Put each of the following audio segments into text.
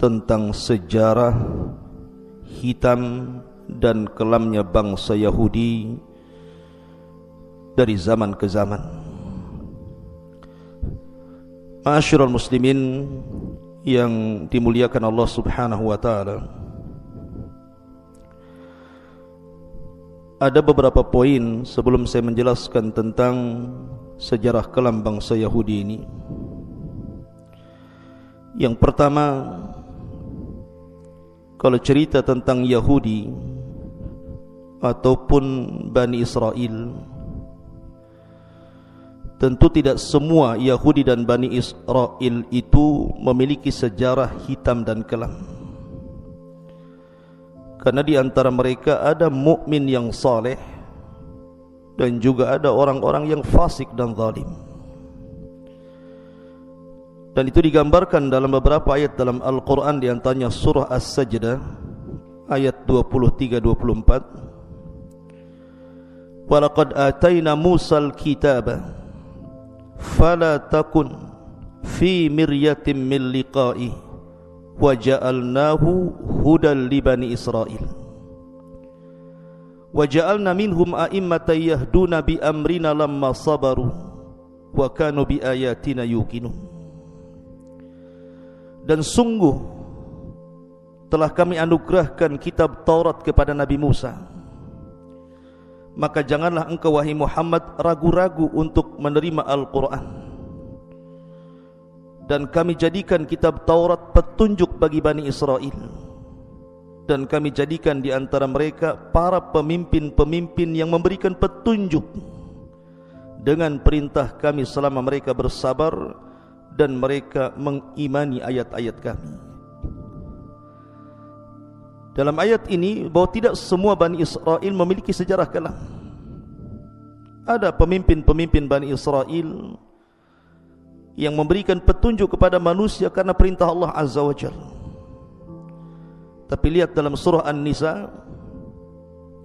tentang sejarah hitam dan kelamnya bangsa Yahudi dari zaman ke zaman. Ma'asyiral muslimin yang dimuliakan Allah Subhanahu wa taala, ada beberapa poin sebelum saya menjelaskan tentang sejarah kelam bangsa Yahudi ini. Yang pertama, kalau cerita tentang Yahudi ataupun Bani Israel, tentu tidak semua Yahudi dan Bani Israel itu memiliki sejarah hitam dan kelam. Karena di antara mereka ada mukmin yang saleh dan juga ada orang-orang yang fasik dan zalim. Dan itu digambarkan dalam beberapa ayat dalam Al-Quran, di antaranya surah As-Sajdah ayat 23-24. Walaqad atayna Musal kitaba fala takun fi miryatin min liqa'i wa ja'alnahu hudan li bani Israil wa ja'alna minhum a'immatan yahduna bi amrina lamma sabaru wa kanu bi ayatina yuqinun. Dan sungguh telah kami anugerahkan kitab Taurat kepada Nabi Musa, maka janganlah engkau wahai Muhammad ragu-ragu untuk menerima Al-Quran. Dan kami jadikan kitab Taurat petunjuk bagi Bani Israel, dan kami jadikan di antara mereka para pemimpin-pemimpin yang memberikan petunjuk dengan perintah kami selama mereka bersabar dan mereka mengimani ayat-ayat kami. Dalam ayat ini bahwa tidak semua Bani Israel memiliki sejarah kelam. Ada pemimpin-pemimpin Bani Israel yang memberikan petunjuk kepada manusia karena perintah Allah Azza wa Jalla. Tapi lihat dalam surah An-Nisa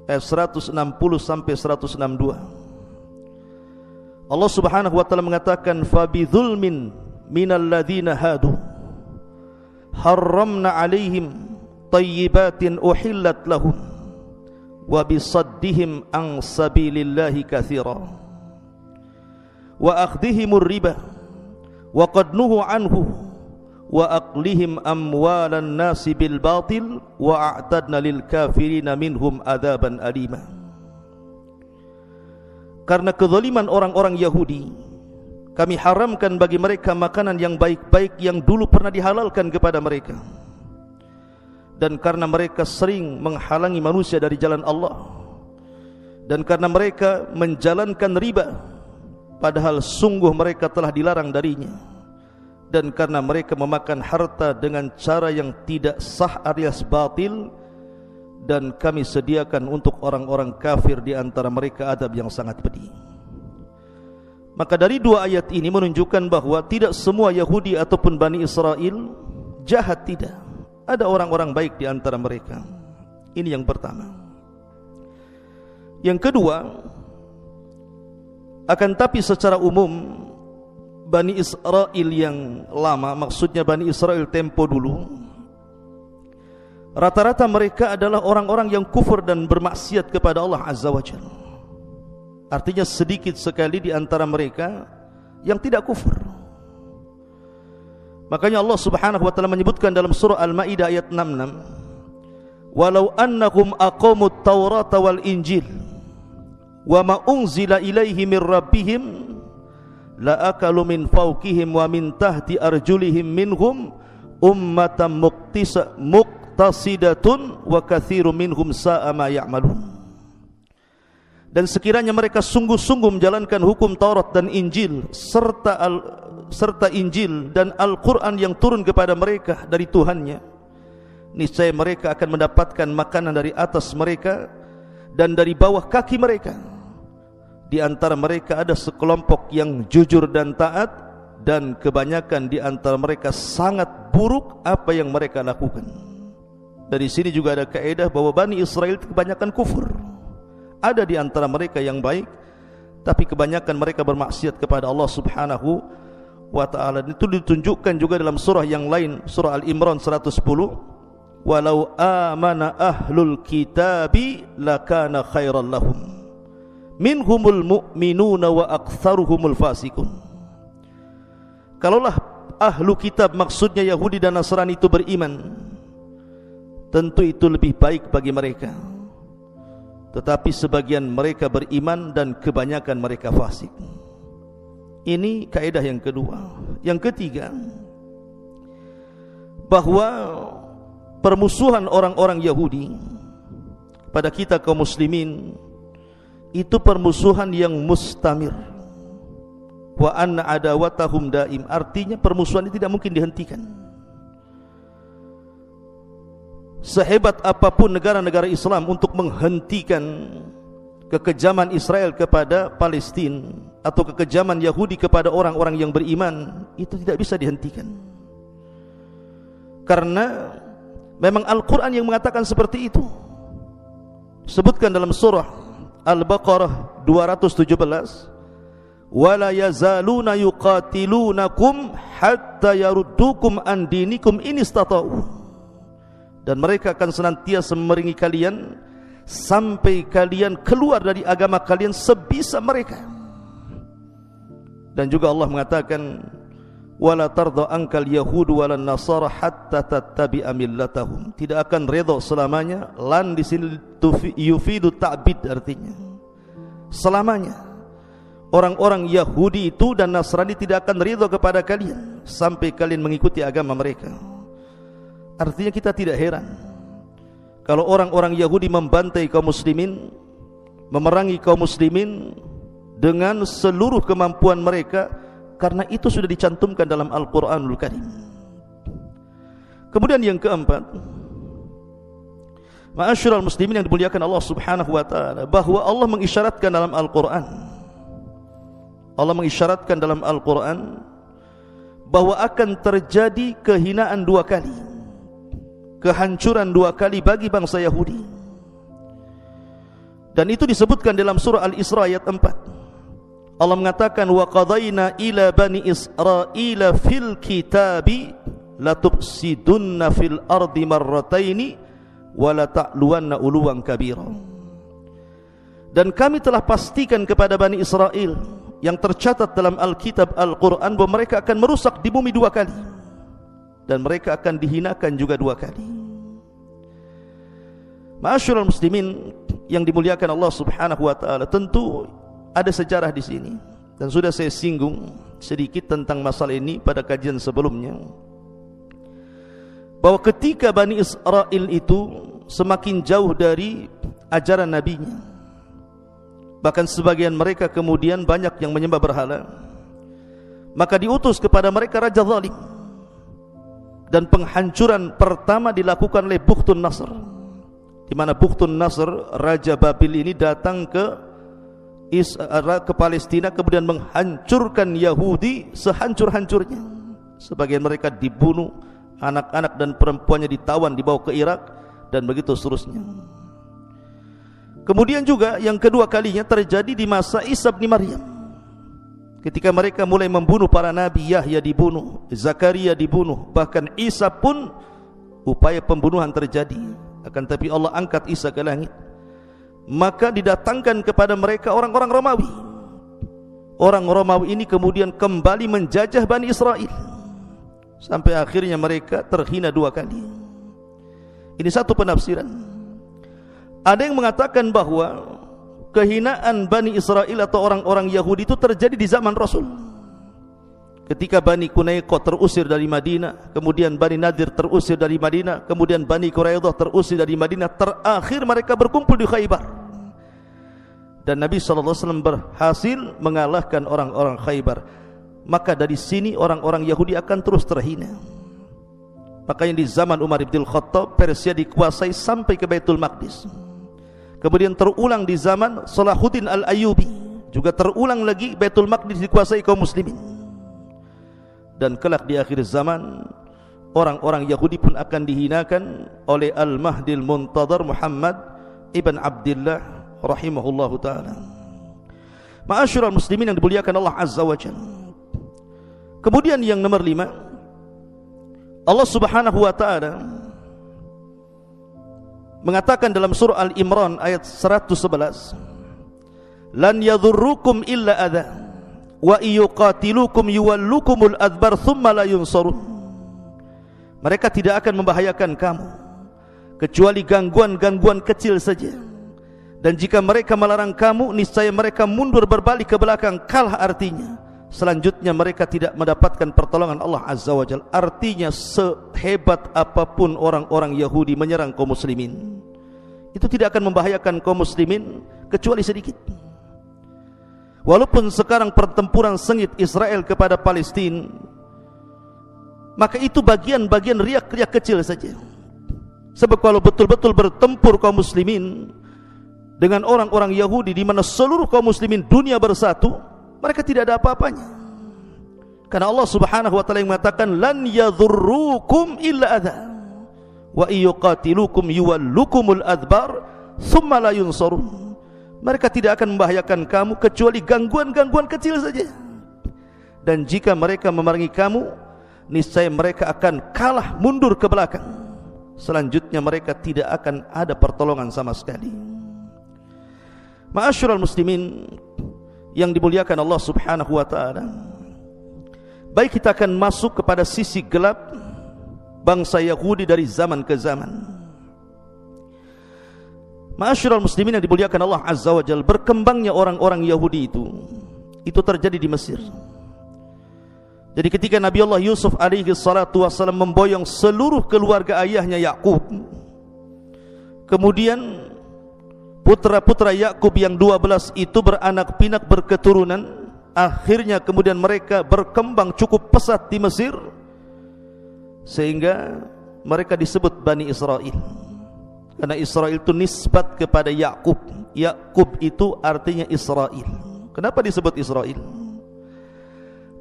ayat 160 sampai 162. Allah Subhanahu wa taala mengatakan fabidzulmin minal ladzina hadu harramna 'alaihim thayyibatin uhillat lahum wa bisaddihim an sabilillahi katsira wa akhdhihimur riba wa qad nuhu anhu wa aqlihim amwalan nasi bil batil wa a'tadna lil kafirina minhum adzaban alima. Karena kezaliman orang-orang Yahudi, kami haramkan bagi mereka makanan yang baik-baik yang dulu pernah dihalalkan kepada mereka. Dan karena mereka sering menghalangi manusia dari jalan Allah, dan karena mereka menjalankan riba padahal sungguh mereka telah dilarang darinya, dan karena mereka memakan harta dengan cara yang tidak sah alias batil, dan kami sediakan untuk orang-orang kafir di antara mereka adab yang sangat pedih. Maka dari dua ayat ini menunjukkan bahwa tidak semua Yahudi ataupun Bani Israel jahat, tidak. Ada orang-orang baik di antara mereka. Ini yang pertama. Yang kedua, akan tapi secara umum Bani Israel yang lama, maksudnya Bani Israel tempo dulu, rata-rata mereka adalah orang-orang yang kufur dan bermaksiat kepada Allah Azza wa Jalla. Artinya sedikit sekali di antara mereka yang tidak kufur. Makanya Allah Subhanahu wa taala menyebutkan dalam surah Al-Maidah ayat 66, "Walau annahum aqamut Taurata wal Injil wa ma unzila ilaihi mir rabbihim la akalu min fawqihim wa min tahti arjulihim minhum ummatan muqtasidatun wa katsirun minhum sa'a ma ya'malun." Dan sekiranya mereka sungguh-sungguh menjalankan hukum Taurat dan Injil serta Injil dan Al-Quran yang turun kepada mereka dari Tuhannya, niscaya mereka akan mendapatkan makanan dari atas mereka dan dari bawah kaki mereka. Di antara mereka ada sekelompok yang jujur dan taat, dan kebanyakan di antara mereka sangat buruk apa yang mereka lakukan. Dari sini juga ada kaidah bahwa Bani Israel kebanyakan kufur. Ada di antara mereka yang baik, tapi kebanyakan mereka bermaksiat kepada Allah Subhanahu wa ta'ala. Itu ditunjukkan juga dalam surah yang lain, surah Al-Imran 110, walau amana ahlul kitabi lakana khairan lahum minhumul mu'minuna wa aktsaruhumul fasikun. Kalaulah ahlu kitab, maksudnya Yahudi dan Nasrani, itu beriman, tentu itu lebih baik bagi mereka. Tetapi sebagian mereka beriman dan kebanyakan mereka fasik. Ini kaidah yang kedua. Yang ketiga, bahwa permusuhan orang-orang Yahudi pada kita kaum muslimin itu permusuhan yang mustamir. Wa anna adawatahum daim, artinya permusuhan ini tidak mungkin dihentikan. Sehebat apapun negara-negara Islam untuk menghentikan kekejaman Israel kepada Palestina atau kekejaman Yahudi kepada orang-orang yang beriman, itu tidak bisa dihentikan. Karena memang Al-Quran yang mengatakan seperti itu. Sebutkan dalam surah Al-Baqarah 217, wala yazaluna yuqatilunakum hatta yaruddukum an dinikum in istata'u. Dan mereka akan senantiasa memerangi kalian sampai kalian keluar dari agama kalian sebisa mereka. Dan juga Allah mengatakan, wala tarda ankal yahudu walan nasara hatta tattabi'a millatahum. Tidak akan redha selamanya. Lan di sini yufidu ta'bid, artinya selamanya orang-orang Yahudi itu dan Nasrani tidak akan ridha kepada kalian sampai kalian mengikuti agama mereka. Artinya kita tidak heran kalau orang-orang Yahudi membantai kaum muslimin, memerangi kaum muslimin dengan seluruh kemampuan mereka, karena itu sudah dicantumkan dalam Al-Quranul Karim. Kemudian yang keempat, ma'asyiral muslimin yang dimuliakan Allah Subhanahu wa taala, bahwa Allah mengisyaratkan dalam Al-Quran, Allah mengisyaratkan dalam Al-Quran bahwa akan terjadi kehinaan dua kali, kehancuran dua kali bagi bangsa Yahudi. Dan itu disebutkan dalam surah Al-Isra ayat 4. Allah mengatakan, wa qadayna ila bani Israila fil kitabi latufsidunna fil ardi marrataini wa la ta'luwanna uluwan kabira. Dan kami telah pastikan kepada Bani Israel yang tercatat dalam Alkitab Al-Quran bahwa mereka akan merusak di bumi dua kali, dan mereka akan dihinakan juga dua kali. Ma'asyiral muslimin yang dimuliakan Allah Subhanahu wa taala, tentu ada sejarah di sini dan sudah saya singgung sedikit tentang masalah ini pada kajian sebelumnya, bahwa ketika Bani Israel itu semakin jauh dari ajaran nabinya, bahkan sebagian mereka kemudian banyak yang menyembah berhala, maka diutus kepada mereka raja zalim. Dan penghancuran pertama dilakukan oleh Bukhtun Nasr, di mana Bukhtun Nasr, raja Babil ini datang ke Palestina, kemudian menghancurkan Yahudi sehancur-hancurnya. Sebagian mereka dibunuh, anak-anak dan perempuannya ditawan, dibawa ke Irak, dan begitu seterusnya. Kemudian juga yang kedua kalinya terjadi di masa Isa bin Maryam, ketika mereka mulai membunuh para nabi. Yahya dibunuh, Zakaria dibunuh, bahkan Isa pun upaya pembunuhan terjadi. Akan tapi Allah angkat Isa ke langit. Maka didatangkan kepada mereka orang-orang Romawi. Orang Romawi ini kemudian kembali menjajah Bani Israel, sampai akhirnya mereka terhina dua kali. Ini satu penafsiran. Ada yang mengatakan bahwa kehinaan Bani Israel atau orang-orang Yahudi itu terjadi di zaman Rasul, ketika Bani Qunaiqah terusir dari Madinah, kemudian Bani Nadir terusir dari Madinah, kemudian Bani Quraidah terusir dari Madinah, terakhir mereka berkumpul di Khaybar. Dan Nabi SAW berhasil mengalahkan orang-orang Khaybar. Maka dari sini orang-orang Yahudi akan terus terhina. Makanya di zaman Umar bin Khattab, Persia dikuasai sampai ke Baitul Maqdis. Kemudian terulang di zaman Salahuddin Al-Ayyubi, juga terulang lagi Baitul Maqdis dikuasai kaum muslimin. Dan kelak di akhir zaman, orang-orang Yahudi pun akan dihinakan oleh Al-Mahdil Muntadhar Muhammad ibn Abdullah rahimahullahu ta'ala. Ma'asyiral muslimin yang dimuliakan Allah Azza wa Jalla, Kemudian yang nomor 5, Allah Subhanahu wa ta'ala mengatakan dalam surah Al-Imran ayat 111, lan yadhurrukum illa adha wa yuqatilukum yuwallukumul adbar thumma la yunsarun. Mereka tidak akan membahayakan kamu kecuali gangguan-gangguan kecil saja, dan jika mereka melarang kamu, niscaya mereka mundur berbalik ke belakang, kalah artinya selanjutnya mereka tidak mendapatkan pertolongan Allah Azza wa Jalla. Artinya sehebat apapun orang-orang Yahudi menyerang kaum muslimin, itu tidak akan membahayakan kaum muslimin kecuali sedikit. Walaupun sekarang pertempuran sengit Israel kepada Palestina, maka itu bagian-bagian riak-riak kecil saja. Sebab kalau betul-betul bertempur kaum muslimin dengan orang-orang Yahudi, di mana seluruh kaum muslimin dunia bersatu, mereka tidak ada apa-apanya. Karena Allah Subhanahu wa ta'ala yang mengatakan lan yadhurrukum illa adha wa yuqatilukum yuwallukumul adbar thumma la yunsarun. Mereka tidak akan membahayakan kamu kecuali gangguan-gangguan kecil saja, dan jika mereka memerangi kamu, niscaya mereka akan kalah mundur ke belakang, selanjutnya mereka tidak akan ada pertolongan sama sekali. Ma'asyiral muslimin yang dimuliakan Allah Subhanahu wa ta'ala, baik kita akan masuk kepada sisi gelap bangsa Yahudi dari zaman ke zaman. Ma'asyiral muslimin yang dimuliakan Allah Azza wa Jalla, berkembangnya orang-orang Yahudi itu terjadi di Mesir. Jadi ketika Nabi Allah Yusuf alaihi salatu wassalam memboyong seluruh keluarga ayahnya Yakub, kemudian putra-putra Yakub yang 12 itu beranak pinak, berketurunan, akhirnya kemudian mereka berkembang cukup pesat di Mesir, sehingga mereka disebut Bani Israel. Karena Israel itu nisbat kepada Yakub. Yakub itu artinya Israel. Kenapa disebut Israel?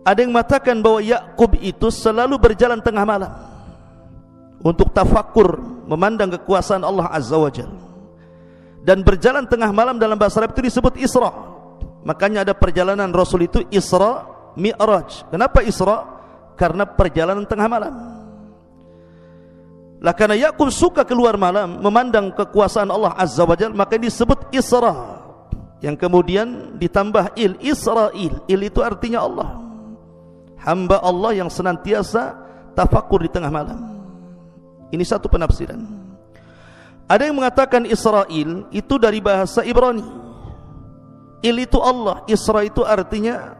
Ada yang mengatakan bahwa Yakub itu selalu berjalan tengah malam untuk tafakur, memandang kekuasaan Allah Azza wa Jalla. Dan berjalan tengah malam dalam bahasa Arab itu disebut Isra. Makanya ada perjalanan Rasul itu Isra Mi'raj. Kenapa Isra? Karena perjalanan tengah malam. Lah karena Yakub suka keluar malam memandang kekuasaan Allah Azza wa Jalla, maka disebut Isra, yang kemudian ditambah il, Israel. Il itu artinya Allah, hamba Allah yang senantiasa tafakur di tengah malam. Ini satu penafsiran. Ada yang mengatakan Israel itu dari bahasa Ibrani. Il itu Allah, Isra itu artinya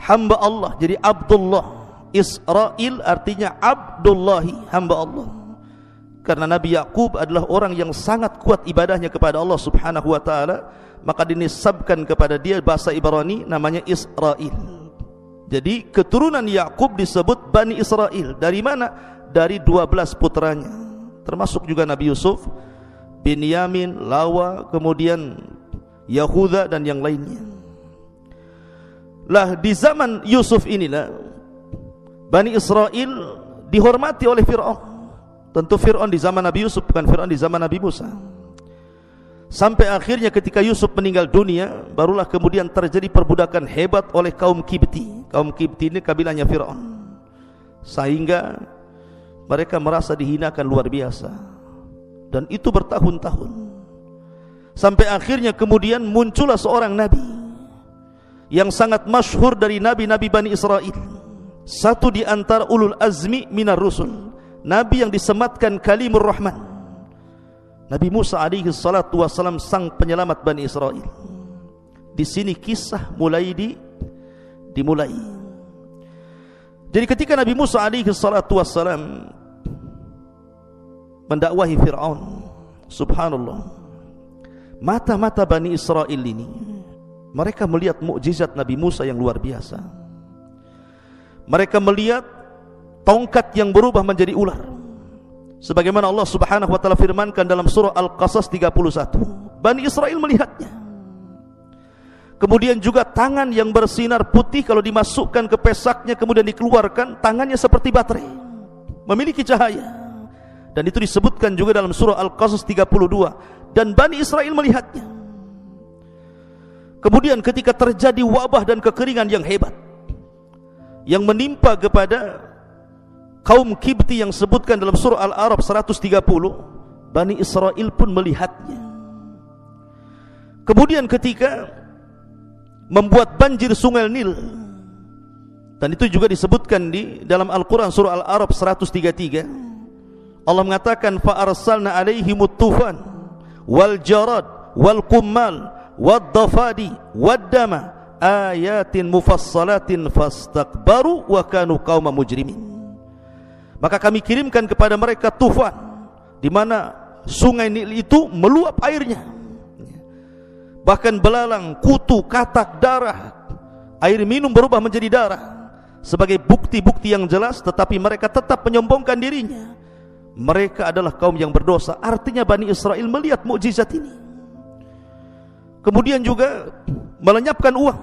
hamba Allah, jadi Abdullah. Israel artinya Abdullahi, hamba Allah. Karena Nabi Yakub adalah orang yang sangat kuat ibadahnya kepada Allah Subhanahu wa ta'ala, maka dinisabkan kepada dia bahasa Ibrani namanya Israel. Jadi keturunan Yakub disebut Bani Israel. Dari mana? Dari 12 putranya, termasuk juga Nabi Yusuf, Binyamin, Lawa, kemudian Yahuda dan yang lainnya. Lah di zaman Yusuf inilah Bani Israel dihormati oleh Fir'aun. Tentu Fir'aun di zaman Nabi Yusuf, bukan Fir'aun di zaman Nabi Musa. Sampai akhirnya ketika Yusuf meninggal dunia, barulah kemudian terjadi perbudakan hebat oleh kaum Kibti. Kaum Kibti ini kabilahnya Fir'aun, sehingga mereka merasa dihinakan luar biasa, dan itu bertahun-tahun. Sampai akhirnya kemudian muncullah seorang nabi yang sangat masyhur dari nabi-nabi Bani Israel, satu di antara ulul azmi minar rusul, nabi yang disematkan kalimur rahman, Nabi Musa alaihi salatu wassalam, sang penyelamat Bani Israel. Di sini kisah dimulai. Jadi ketika Nabi Musa alaihi salatu wassalam mendakwahi Fir'aun, subhanallah, mata-mata Bani Israel ini, mereka melihat mukjizat Nabi Musa yang luar biasa. Mereka melihat tongkat yang berubah menjadi ular, sebagaimana Allah Subhanahu wa ta'ala firmankan dalam surah Al-Qasas 31. Bani Israel melihatnya. Kemudian juga tangan yang bersinar putih, kalau dimasukkan ke pesaknya kemudian dikeluarkan, tangannya seperti baterai, memiliki cahaya. Dan itu disebutkan juga dalam surah Al-Qasas 32. Dan Bani Israel melihatnya. Kemudian ketika terjadi wabah dan kekeringan yang hebat, yang menimpa kepada kaum Kibti yang sebutkan dalam surah Al-A'raf 130, Bani Israel pun melihatnya. Kemudian ketika membuat banjir sungai Nil, dan itu juga disebutkan di dalam Al-Quran surah Al-A'raf 133, Allah mengatakan fa arsalna alaihimut tufan wal jarad wal qummal wad dafadi wad dama ayatin mufassalatin fastakbaru wa kanu qauman mujrimin. Maka kami kirimkan kepada mereka tufan, di mana sungai Nil itu meluap airnya, bahkan belalang, kutu, katak, darah, air minum berubah menjadi darah, sebagai bukti-bukti yang jelas. Tetapi mereka tetap menyombongkan dirinya. Mereka adalah kaum yang berdosa. Artinya Bani Israel melihat mukjizat ini. Kemudian juga melenyapkan uang.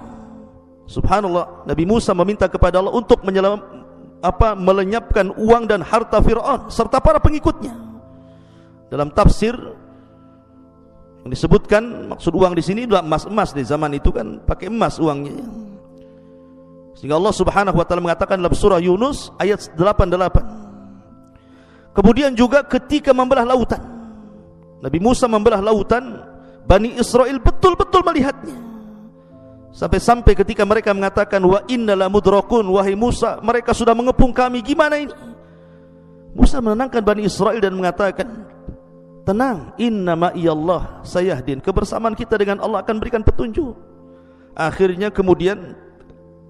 Subhanallah, Nabi Musa meminta kepada Allah untuk melenyapkan uang dan harta Fir'aun serta para pengikutnya. Dalam tafsir yang disebutkan, maksud uang di sini adalah emas di zaman itu kan pakai emas uangnya. Sehingga Allah Subhanahu wa taala mengatakan dalam surah Yunus ayat 88. Kemudian juga ketika membelah lautan, Nabi Musa membelah lautan, Bani Israel betul-betul melihatnya. Sampai-sampai ketika mereka mengatakan wa inna la mudrakun, wahai Musa, mereka sudah mengepung kami, gimana ini? Musa menenangkan Bani Israel dan mengatakan, tenang, inna ma'iyallah sayahdin, kebersamaan kita dengan Allah akan berikan petunjuk. Akhirnya kemudian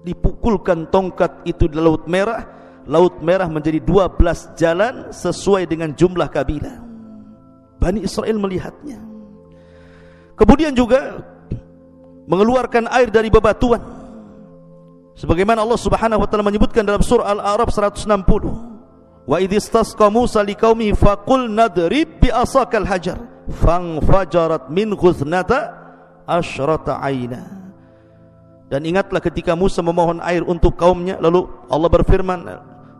dipukulkan tongkat itu di Laut Merah. Laut Merah menjadi 12 jalan sesuai dengan jumlah kabilah. Bani Israel melihatnya. Kemudian juga mengeluarkan air dari bebatuan, sebagaimana Allah Subhanahu wa taala menyebutkan dalam surah Al-A'raf 160, wa idh istasqa Musa liqaumihi faqul nadrib bi asakal hajar fanfajarat min ghusnata asyrata aina. Dan ingatlah ketika Musa memohon air untuk kaumnya, lalu Allah berfirman,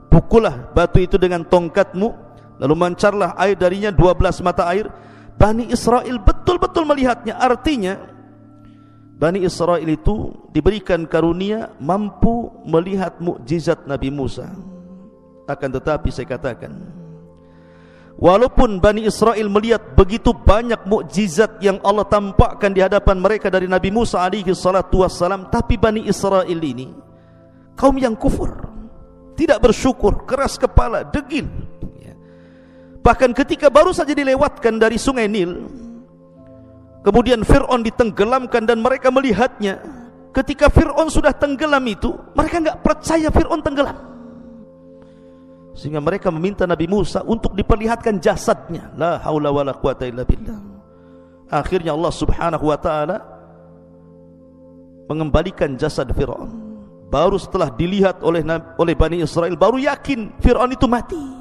pukullah batu itu dengan tongkatmu, lalu mancarlah air darinya 12 mata air. Bani Israel betul-betul melihatnya. Artinya Bani Israel itu diberikan karunia mampu melihat mukjizat Nabi Musa. Akan tetapi saya katakan, walaupun Bani Israel melihat begitu banyak mukjizat yang Allah tampakkan di hadapan mereka dari Nabi Musa alaihi salatu wassalam, tapi Bani Israel ini kaum yang kufur, tidak bersyukur, keras kepala, degil. Bahkan ketika baru saja dilewatkan dari sungai Nil, kemudian Fir'aun ditenggelamkan dan mereka melihatnya. Ketika Fir'aun sudah tenggelam itu, mereka enggak percaya Fir'aun tenggelam, sehingga mereka meminta Nabi Musa untuk diperlihatkan jasadnya. La haula wala quwata illa billah. Akhirnya Allah Subhanahu wa taala mengembalikan jasad Fir'aun. Baru setelah dilihat oleh Bani Israel, baru yakin Fir'aun itu mati.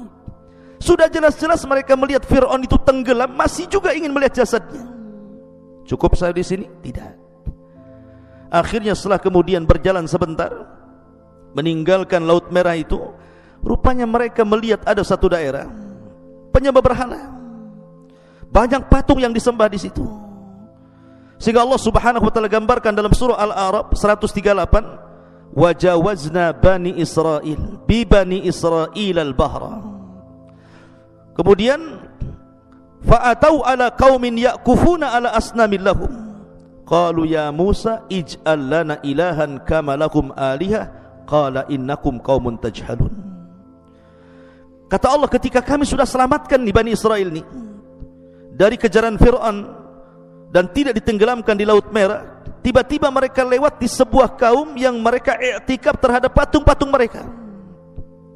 Sudah jelas-jelas mereka melihat Fir'aun itu tenggelam, masih juga ingin melihat jasadnya. Cukup saya di sini? Tidak. Akhirnya setelah kemudian berjalan sebentar, meninggalkan Laut Merah itu, rupanya mereka melihat ada satu daerah penyembah berhala. Banyak patung yang disembah di situ. Sehingga Allah Subhanahu wa taala gambarkan dalam surah Al-A'raf 138, wajawazna bani Israil bi bani Israil al-bahra. Kemudian fa'atau ala qaumin ya'kufuna ala asnamin lahum qalu ya Musa ij'al lana ilahan kama lakum alihah qala innakum qaumun tajhalun. Kata Allah, ketika kami sudah selamatkan di Bani Israel ini dari kejaran Fir'aun dan tidak ditenggelamkan di Laut Merah, tiba-tiba mereka lewat di sebuah kaum yang mereka i'tikaf terhadap patung-patung mereka.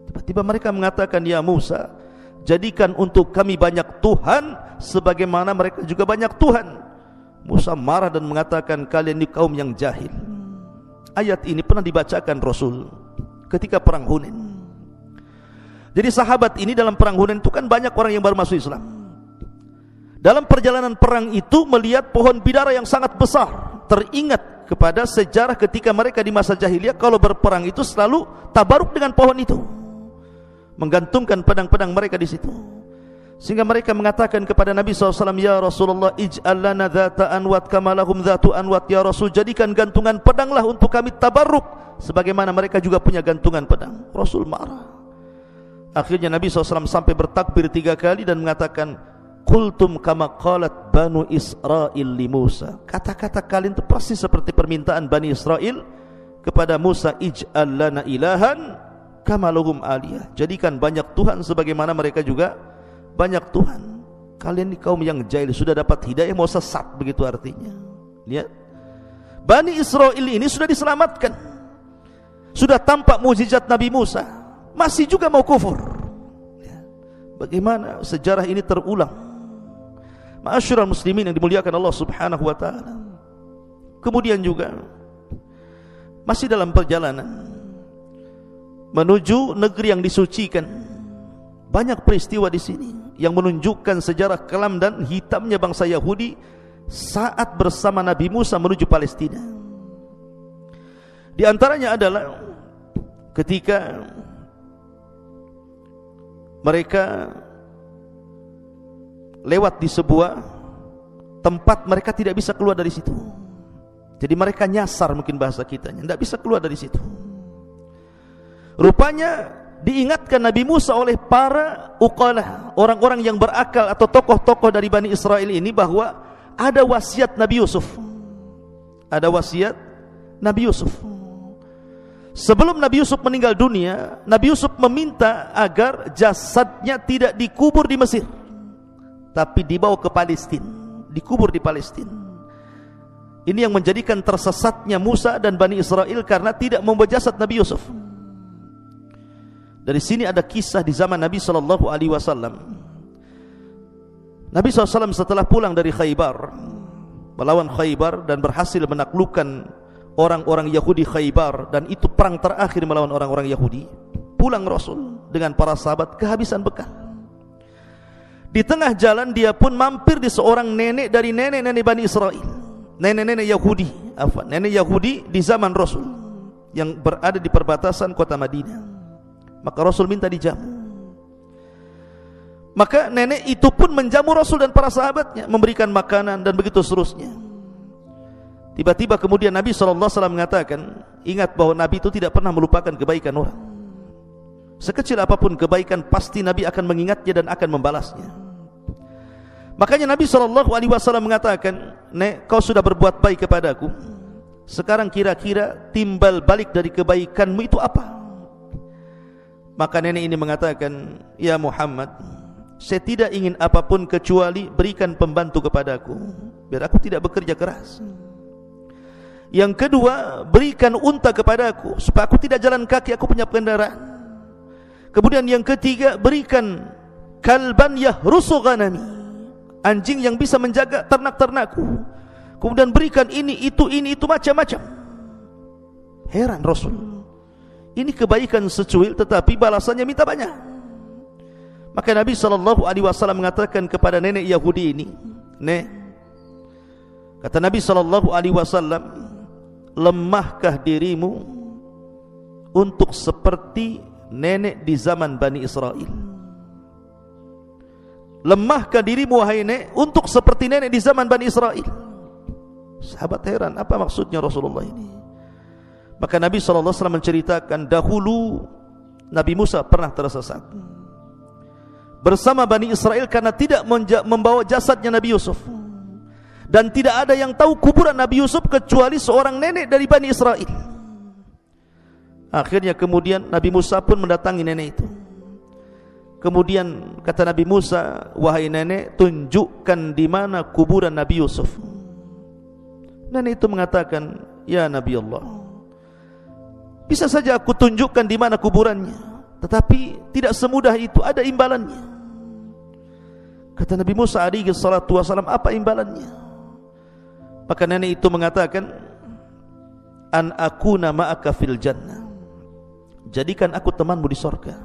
Tiba-tiba mereka mengatakan, ya Musa, jadikan untuk kami banyak Tuhan sebagaimana mereka juga banyak Tuhan. Musa marah dan mengatakan, kalian ini kaum yang jahil. Ayat ini pernah dibacakan Rasul ketika perang Hunain. Jadi sahabat ini dalam perang Hunain itu kan banyak orang yang baru masuk Islam. Dalam perjalanan perang itu melihat pohon bidara yang sangat besar. Teringat kepada sejarah ketika mereka di masa jahiliyah, kalau berperang itu selalu tabaruk dengan pohon itu, menggantungkan pedang-pedang mereka di situ. Sehingga mereka mengatakan kepada Nabi SAW, ya Rasulullah, ij'al lana dhata anwat kama lahum dhatu anwat. Ya Rasul, jadikan gantungan pedanglah untuk kami tabarruk sebagaimana mereka juga punya gantungan pedang. Rasul marah. Akhirnya Nabi SAW sampai bertakbir 3 kali dan mengatakan, Qultum kama qalat Banu Israil li Musa. Kata-kata kalian itu persis seperti permintaan Bani Israel kepada Musa, ij'al lana ilahan kama lahum aliyah. Jadikan banyak Tuhan sebagaimana mereka juga banyak Tuhan. Kalian ini kaum yang jahil, sudah dapat hidayah mau sesat, begitu artinya. Lihat, Bani Israel ini sudah diselamatkan, sudah tampak mukjizat Nabi Musa, masih juga mau kufur. Bagaimana sejarah ini terulang? Ma'asyiral muslimin yang dimuliakan Allah Subhanahu wa taala. Kemudian juga masih dalam perjalanan menuju negeri yang disucikan, banyak peristiwa di sini yang menunjukkan sejarah kelam dan hitamnya bangsa Yahudi saat bersama Nabi Musa menuju Palestina. Di antaranya adalah ketika mereka lewat di sebuah tempat, mereka tidak bisa keluar dari situ. Jadi mereka nyasar, mungkin bahasa kitanya, tidak bisa keluar dari situ. Rupanya diingatkan Nabi Musa oleh para uqalah, orang-orang yang berakal atau tokoh-tokoh dari Bani Israel ini, bahwa ada wasiat Nabi Yusuf. Ada wasiat Nabi Yusuf. Sebelum Nabi Yusuf meninggal dunia, Nabi Yusuf meminta agar jasadnya tidak dikubur di Mesir, tapi dibawa ke Palestina, dikubur di Palestina. Ini yang menjadikan tersesatnya Musa dan Bani Israel karena tidak membawa jasad Nabi Yusuf. Dari sini ada kisah di zaman Nabi SAW. Nabi SAW setelah pulang dari Khaybar, melawan Khaybar dan berhasil menaklukkan orang-orang Yahudi Khaybar, dan itu perang terakhir melawan orang-orang Yahudi. Pulang Rasul dengan para sahabat kehabisan bekal. Di tengah jalan dia pun mampir di seorang nenek dari nenek-nenek Bani Israel, nenek-nenek Yahudi, nenek Yahudi di zaman Rasul yang berada di perbatasan kota Madinah. Maka Rasul minta dijamu. Maka nenek itu pun menjamu Rasul dan para sahabatnya, memberikan makanan dan begitu seterusnya. Tiba-tiba kemudian Nabi SAW mengatakan, ingat bahwa Nabi itu tidak pernah melupakan kebaikan orang. Sekecil apapun kebaikan, pasti Nabi akan mengingatnya dan akan membalasnya. Makanya Nabi SAW mengatakan, Nek, kau sudah berbuat baik kepadaku, sekarang kira-kira timbal balik dari kebaikanmu itu apa? Maka nenek ini mengatakan, ya Muhammad, saya tidak ingin apapun kecuali berikan pembantu kepadaku, biar aku tidak bekerja keras. Yang kedua, berikan unta kepadaku supaya aku tidak jalan kaki, aku punya kendaraan. Kemudian yang ketiga, berikan kalban yahrusu ghanami, anjing yang bisa menjaga ternak-ternakku. Kemudian berikan ini itu macam-macam. Heran Rasul, ini kebaikan secuil tetapi balasannya minta banyak. Maka Nabi SAW mengatakan kepada nenek Yahudi ini, Nek, kata Nabi SAW, lemahkah dirimu untuk seperti nenek di zaman Bani Israel? Lemahkah dirimu wahai nenek untuk seperti nenek di zaman Bani Israel? Sahabat heran, apa maksudnya Rasulullah ini? Maka Nabi SAW menceritakan, dahulu Nabi Musa pernah tersesat bersama Bani Israel karena tidak membawa jasadnya Nabi Yusuf, dan tidak ada yang tahu kuburan Nabi Yusuf kecuali seorang nenek dari Bani Israel. Akhirnya kemudian Nabi Musa pun mendatangi nenek itu. Kemudian kata Nabi Musa, wahai nenek, tunjukkan di mana kuburan Nabi Yusuf. Nenek itu mengatakan, ya Nabi Allah, bisa saja aku tunjukkan di mana kuburannya, tetapi tidak semudah itu, ada imbalannya. Kata Nabi Musa alaihi salatu wasalam, apa imbalannya? Maka nenek itu mengatakan, an akuna ma'aka fil jannah, jadikan aku temanmu di sorga.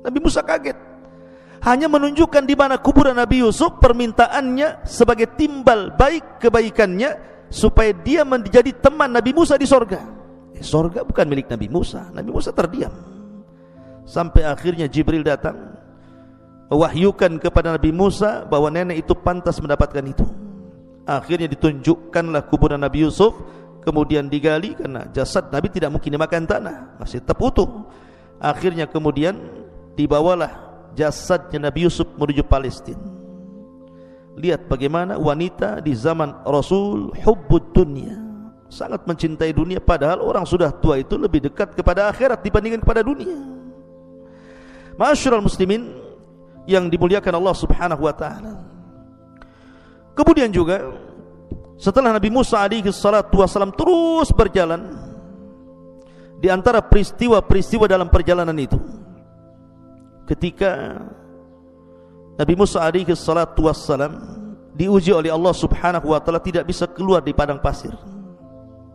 Nabi Musa kaget, hanya menunjukkan di mana kuburan Nabi Yusuf, permintaannya sebagai timbal baik kebaikannya supaya dia menjadi teman Nabi Musa di sorga. Sorga bukan milik Nabi Musa. Nabi Musa terdiam sampai akhirnya Jibril datang mewahyukan kepada Nabi Musa bahwa nenek itu pantas mendapatkan itu. Akhirnya ditunjukkanlah kuburan Nabi Yusuf kemudian digali karena jasad Nabi tidak mungkin dimakan tanah, masih tetap utuh. Akhirnya kemudian dibawalah jasadnya Nabi Yusuf menuju Palestina. Lihat bagaimana wanita di zaman Rasul hubbud dunya, sangat mencintai dunia, padahal orang sudah tua itu lebih dekat kepada akhirat dibandingkan kepada dunia. Ma'asyiral muslimin yang dimuliakan Allah Subhanahu wa taala. Kemudian juga setelah Nabi Musa alaihi salatu wasallam terus berjalan, di antara peristiwa-peristiwa dalam perjalanan itu, ketika Nabi Musa alaihi salatu wassalam diuji oleh Allah Subhanahu wa taala tidak bisa keluar di padang pasir.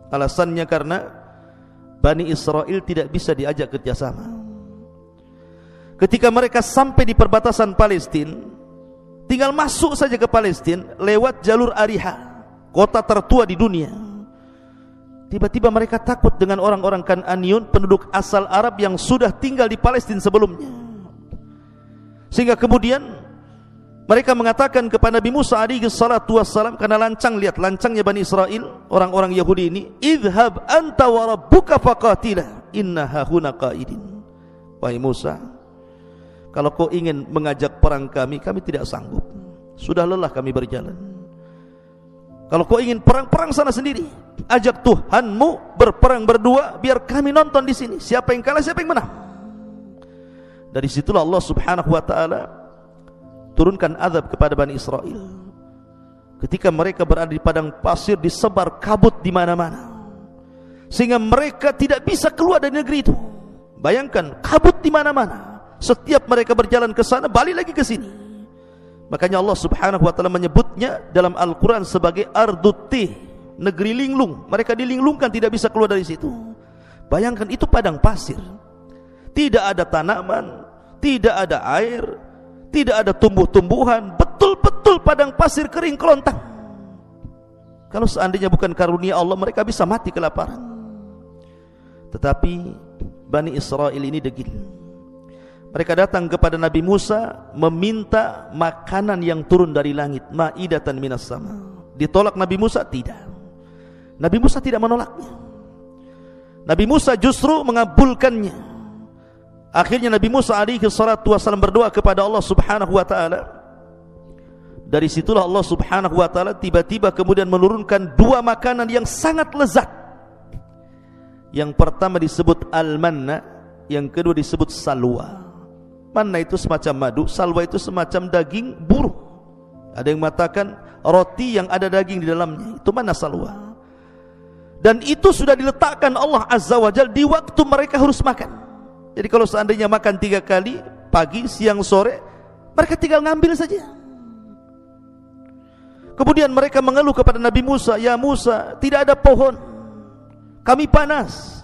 Alasannya karena Bani Israel tidak bisa diajak kerjasama. Ketika mereka sampai di perbatasan Palestina, tinggal masuk saja ke Palestina lewat jalur Ariha, kota tertua di dunia. Tiba-tiba mereka takut dengan orang-orang Kan'aniyun, penduduk asal Arab yang sudah tinggal di Palestina sebelumnya. Sehingga kemudian mereka mengatakan kepada Nabi Musa alaihi salatu wassalam, karena lancang, lihat lancangnya Bani Israel, orang-orang Yahudi ini, idhab anta wa rabbuka faqatila inna hahuna qaidin. Wahai Musa, kalau kau ingin mengajak perang kami tidak sanggup, sudah lelah kami berjalan. Kalau kau ingin perang sana sendiri, ajak Tuhanmu berperang berdua, biar kami nonton di sini, siapa yang kalah siapa yang menang. Dari situlah Allah Subhanahu wa taala turunkan azab kepada Bani Israel. Ketika mereka berada di padang pasir, disebar kabut di mana-mana, sehingga mereka tidak bisa keluar dari negeri itu. Bayangkan, kabut di mana-mana. Setiap mereka berjalan ke sana, balik lagi ke sini. Makanya Allah Subhanahu wa taala menyebutnya dalam Al-Qur'an sebagai Ardutih, negeri linglung. Mereka dilinglungkan, tidak bisa keluar dari situ. Bayangkan, itu padang pasir. Tidak ada tanaman, tidak ada air, tidak ada tumbuh-tumbuhan, betul-betul padang pasir kering kelontang. Kalau seandainya bukan karunia Allah, mereka bisa mati kelaparan. Tetapi Bani Israel ini degil. Mereka datang kepada Nabi Musa meminta makanan yang turun dari langit, ma'idatan minas sama. Ditolak Nabi Musa? Tidak. Nabi Musa tidak menolaknya. Nabi Musa justru mengabulkannya. Akhirnya Nabi Musa alaihi salatu wasallam berdoa kepada Allah Subhanahu wa taala. Dari situlah Allah Subhanahu wa taala tiba-tiba kemudian menurunkan dua makanan yang sangat lezat. Yang pertama disebut al-manna, yang kedua disebut salwa. Manna itu semacam madu, salwa itu semacam daging burung. Ada yang mengatakan roti yang ada daging di dalamnya, itu manna salwa. Dan itu sudah diletakkan Allah Azza wa Jalla di waktu mereka harus makan. Jadi kalau seandainya makan 3 kali, pagi, siang, sore, mereka tinggal ngambil saja. Kemudian mereka mengeluh kepada Nabi Musa, ya Musa, tidak ada pohon, kami panas.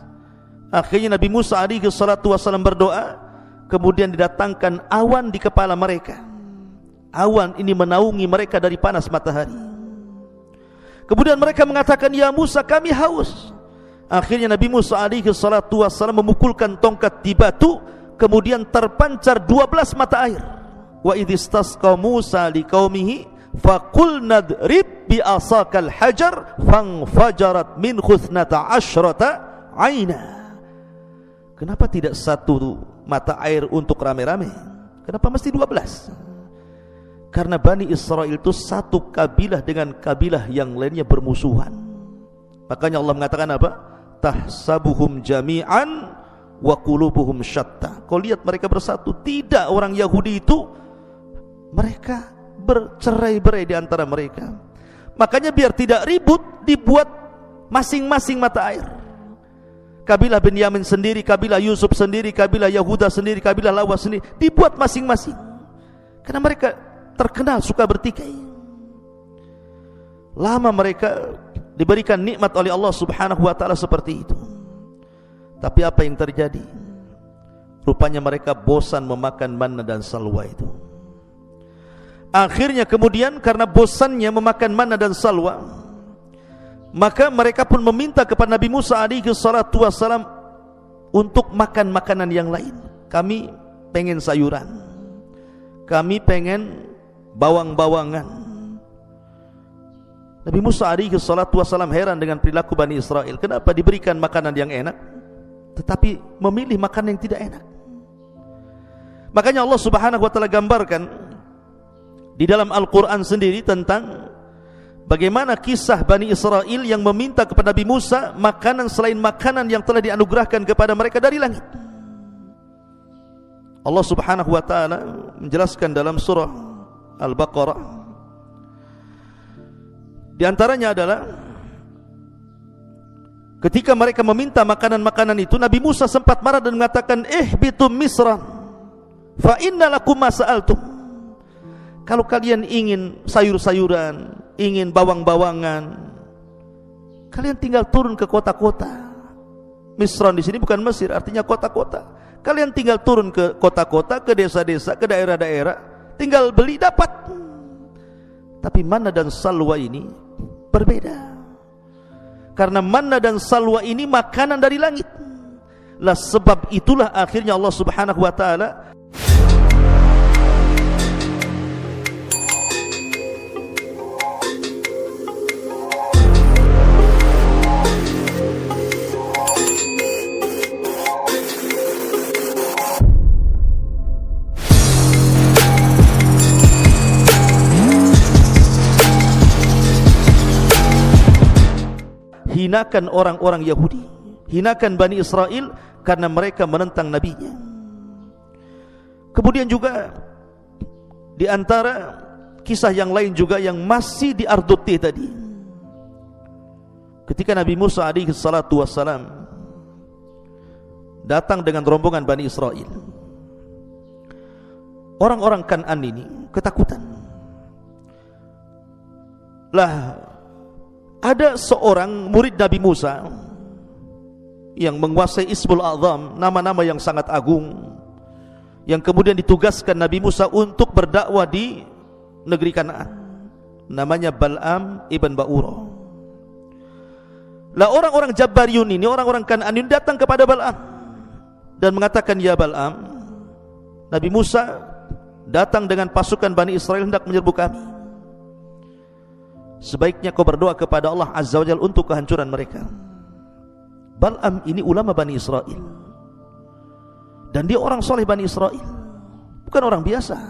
Akhirnya Nabi Musa alaihi salatu wasallam berdoa, kemudian didatangkan awan di kepala mereka. Awan ini menaungi mereka dari panas matahari. Kemudian mereka mengatakan, ya Musa, kami haus. Akhirnya Nabi Musa alaihi salatu wassalam memukulkan tongkat di batu, kemudian terpancar 12 mata air. Wa idhistasqa Musa liqaumihi faqul nadrib bi asakal hajar fanfajarat min khuthnata asyrata aina. Kenapa tidak satu mata air untuk rame-rame? Kenapa mesti 12? Karena Bani Israel itu satu kabilah dengan kabilah yang lainnya bermusuhan. Makanya Allah mengatakan apa? Tahsabuhum jami'an wa qulubuhum syatta. Kau lihat mereka bersatu. Tidak, orang Yahudi itu mereka bercerai-berai di antara mereka. Makanya biar tidak ribut, dibuat masing-masing mata air. Kabilah Benyamin sendiri, kabilah Yusuf sendiri, kabilah Yahuda sendiri, kabilah Lawas sendiri, dibuat masing-masing. Karena mereka terkenal suka bertikai. Lama mereka diberikan nikmat oleh Allah Subhanahu wa taala seperti itu. Tapi apa yang terjadi? Rupanya mereka bosan memakan manna dan salwa itu. Akhirnya kemudian karena bosannya memakan manna dan salwa, maka mereka pun meminta kepada Nabi Musa alaihi salatu wassalam untuk makan makanan yang lain. Kami pengen sayuran, kami pengen bawang-bawangan, Nabi Musa alaihi salatu wasalam heran dengan perilaku Bani Israel. Kenapa diberikan makanan yang enak tetapi memilih makanan yang tidak enak? Makanya Allah Subhanahu wa taala gambarkan di dalam Al-Qur'an sendiri tentang bagaimana kisah Bani Israel yang meminta kepada Nabi Musa makanan selain makanan yang telah dianugerahkan kepada mereka dari langit. Allah Subhanahu wa taala menjelaskan dalam surah Al-Baqarah, di antaranya adalah ketika mereka meminta makanan-makanan itu, Nabi Musa sempat marah dan mengatakan, ihbitum Misra fa inna lakum ma sa'altum. Kalau kalian ingin sayur-sayuran, ingin bawang-bawangan, kalian tinggal turun ke kota-kota. Misra di sini bukan Mesir, artinya kota-kota. Kalian tinggal turun ke kota-kota, ke desa-desa, ke daerah-daerah, tinggal beli dapat. Tapi manna dan salwa ini berbeda, karena manna dan salwa ini makanan dari langit. Lah sebab itulah akhirnya Allah Subhanahu wa taala hinakan orang-orang Yahudi, hinakan Bani Israel karena mereka menentang nabinya. Kemudian juga di antara kisah yang lain juga yang masih di Arduti tadi, ketika Nabi Musa alaihi salatu wassalam datang dengan rombongan Bani Israel, orang-orang Kan'an ini ketakutan. Lah ada seorang murid Nabi Musa yang menguasai Ismul A'zam, nama-nama yang sangat agung, yang kemudian ditugaskan Nabi Musa untuk berdakwah di negeri Kan'an. Namanya Bal'am ibn Ba'ura. Lah orang-orang Jabbariyun ini, orang-orang Kan'an ini datang kepada Bal'am dan mengatakan, ya Bal'am, Nabi Musa datang dengan pasukan Bani Israel hendak menyerbu kami. Sebaiknya kau berdoa kepada Allah Azza wa Jalla untuk kehancuran mereka. Bal'am ini ulama Bani Israel, dan dia orang soleh Bani Israel, bukan orang biasa.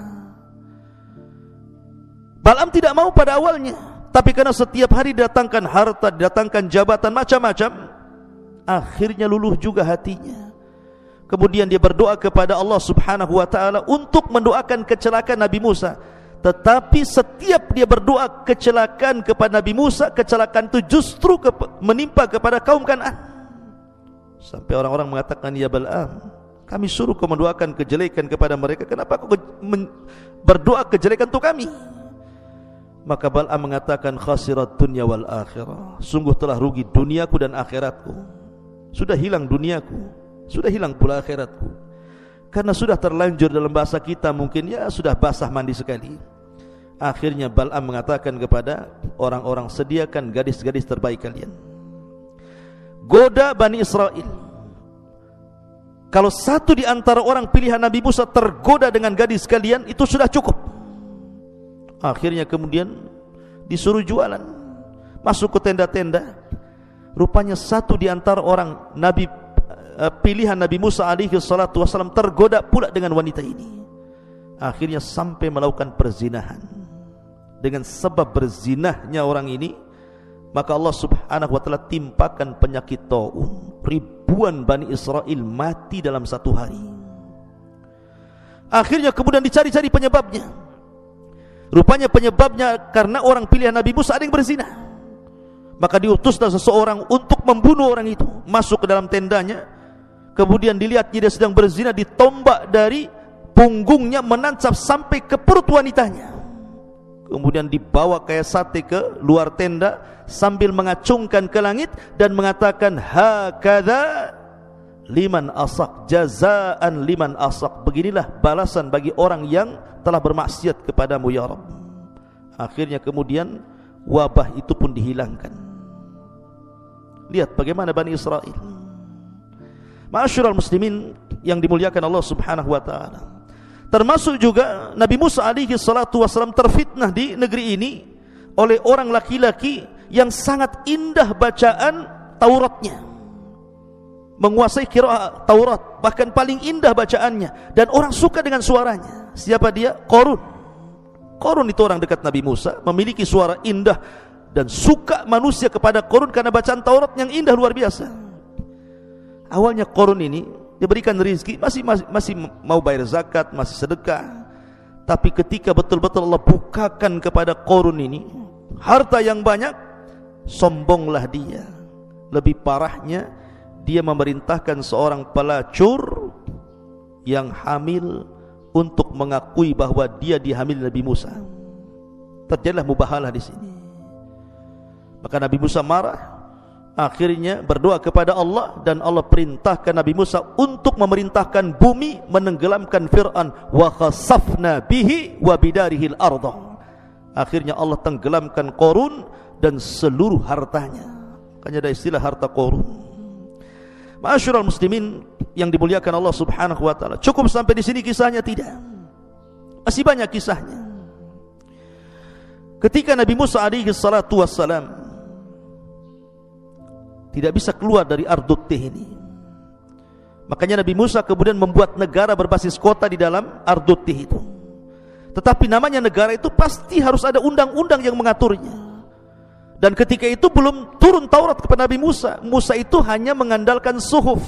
Bal'am tidak mau pada awalnya, tapi karena setiap hari didatangkan harta, didatangkan jabatan macam-macam, akhirnya luluh juga hatinya. Kemudian dia berdoa kepada Allah Subhanahu wa taala untuk mendoakan kecelakaan Nabi Musa. Tetapi setiap dia berdoa kecelakaan kepada Nabi Musa, kecelakaan itu justru menimpa kepada kaum Kan'an. Sampai orang-orang mengatakan, ya Bal'am, kami suruh kau mendoakan kejelekan kepada mereka, kenapa kau berdoa kejelekan untuk kami? Maka Bal'am mengatakan, khasirat dunya wal akhirah, sungguh telah rugi duniaku dan akhiratku. Sudah hilang duniaku, sudah hilang pula akhiratku. Karena sudah terlanjur, dalam bahasa kita mungkin ya sudah basah mandi sekali. Akhirnya Bal'am mengatakan kepada orang-orang, sediakan gadis-gadis terbaik kalian, goda Bani Israel. Kalau satu di antara orang pilihan Nabi Musa tergoda dengan gadis kalian, itu sudah cukup. Akhirnya kemudian disuruh jualan, masuk ke tenda-tenda. Rupanya satu di antara orang Nabi pilihan Nabi Musa alaihi salatu wasallam tergoda pula dengan wanita ini. Akhirnya sampai melakukan perzinahan. Dengan sebab berzinahnya orang ini, maka Allah Subhanahu wa taala timpakan penyakit taun. Ribuan Bani Israel mati dalam satu hari. Akhirnya kemudian dicari-cari penyebabnya. Rupanya penyebabnya karena orang pilihan Nabi Musa ada yang berzina. Maka diutuslah seseorang untuk membunuh orang itu. Masuk ke dalam tendanya, kemudian dilihat dia sedang berzina, ditombak dari punggungnya menancap sampai ke perut wanitanya. Kemudian dibawa kayak sate ke luar tenda sambil mengacungkan ke langit dan mengatakan, hakadha liman asak, jazaan liman asak, beginilah balasan bagi orang yang telah bermaksiat kepadamu ya Rabb. Akhirnya kemudian wabah itu pun dihilangkan. Lihat bagaimana Bani Israel. Ma'asyiral muslimin yang dimuliakan Allah Subhanahu wa taala. Termasuk juga Nabi Musa alaihi salatu wasallam terfitnah di negeri ini oleh orang laki-laki yang sangat indah bacaan Tauratnya, menguasai qiraat Taurat, bahkan paling indah bacaannya, dan orang suka dengan suaranya. Siapa dia? Qarun. Qarun itu orang dekat Nabi Musa, memiliki suara indah, dan suka manusia kepada Qarun karena bacaan Taurat yang indah luar biasa. Awalnya Qarun ini diberikan rezeki, masih mau bayar zakat, masih sedekah. Tapi ketika betul-betul Allah bukakan kepada Qarun ini harta yang banyak, sombonglah dia. Lebih parahnya, dia memerintahkan seorang pelacur yang hamil untuk mengakui bahwa dia dihamili Nabi Musa. Terjadilah mubahalah di sini. Maka Nabi Musa marah, akhirnya berdoa kepada Allah, dan Allah perintahkan Nabi Musa untuk memerintahkan bumi menenggelamkan Fir'aun. Wa khasafna bihi wa bidarihil arda. Akhirnya Allah tenggelamkan Qarun dan seluruh hartanya. Makanya ada istilah harta Qarun. Ma'asyiral muslimin yang dimuliakan Allah Subhanahu wa taala. Cukup sampai di sini kisahnya? Tidak. Masih banyak kisahnya. Ketika Nabi Musa alaihi salatu wassalam tidak bisa keluar dari Ardut Tih ini, makanya Nabi Musa kemudian membuat negara berbasis kota di dalam Ardut Tih itu. Tetapi namanya negara itu pasti harus ada undang-undang yang mengaturnya. Dan ketika itu belum turun Taurat kepada Nabi Musa. Musa itu hanya mengandalkan suhuf.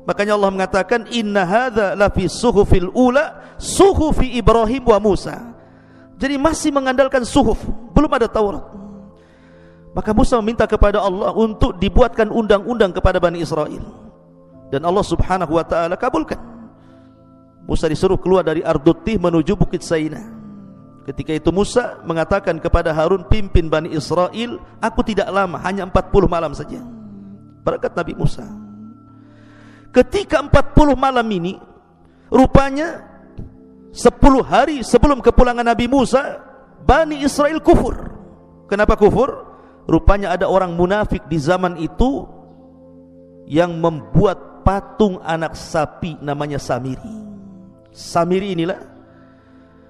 Makanya Allah mengatakan inna hadza lafi suhufil ula suhufi Ibrahim wa Musa. Jadi masih mengandalkan suhuf, belum ada Taurat. Maka Musa meminta kepada Allah untuk dibuatkan undang-undang kepada Bani Israel, dan Allah Subhanahu wa ta'ala kabulkan. Musa disuruh keluar dari Ardut Tih menuju Bukit Saina. Ketika itu Musa mengatakan kepada Harun, pimpin Bani Israel, aku tidak lama, hanya 40 malam saja. Berkat Nabi Musa. Ketika 40 malam ini, rupanya 10 hari sebelum kepulangan Nabi Musa, Bani Israel kufur. Kenapa kufur? Rupanya ada orang munafik di zaman itu yang membuat patung anak sapi namanya Samiri. Samiri inilah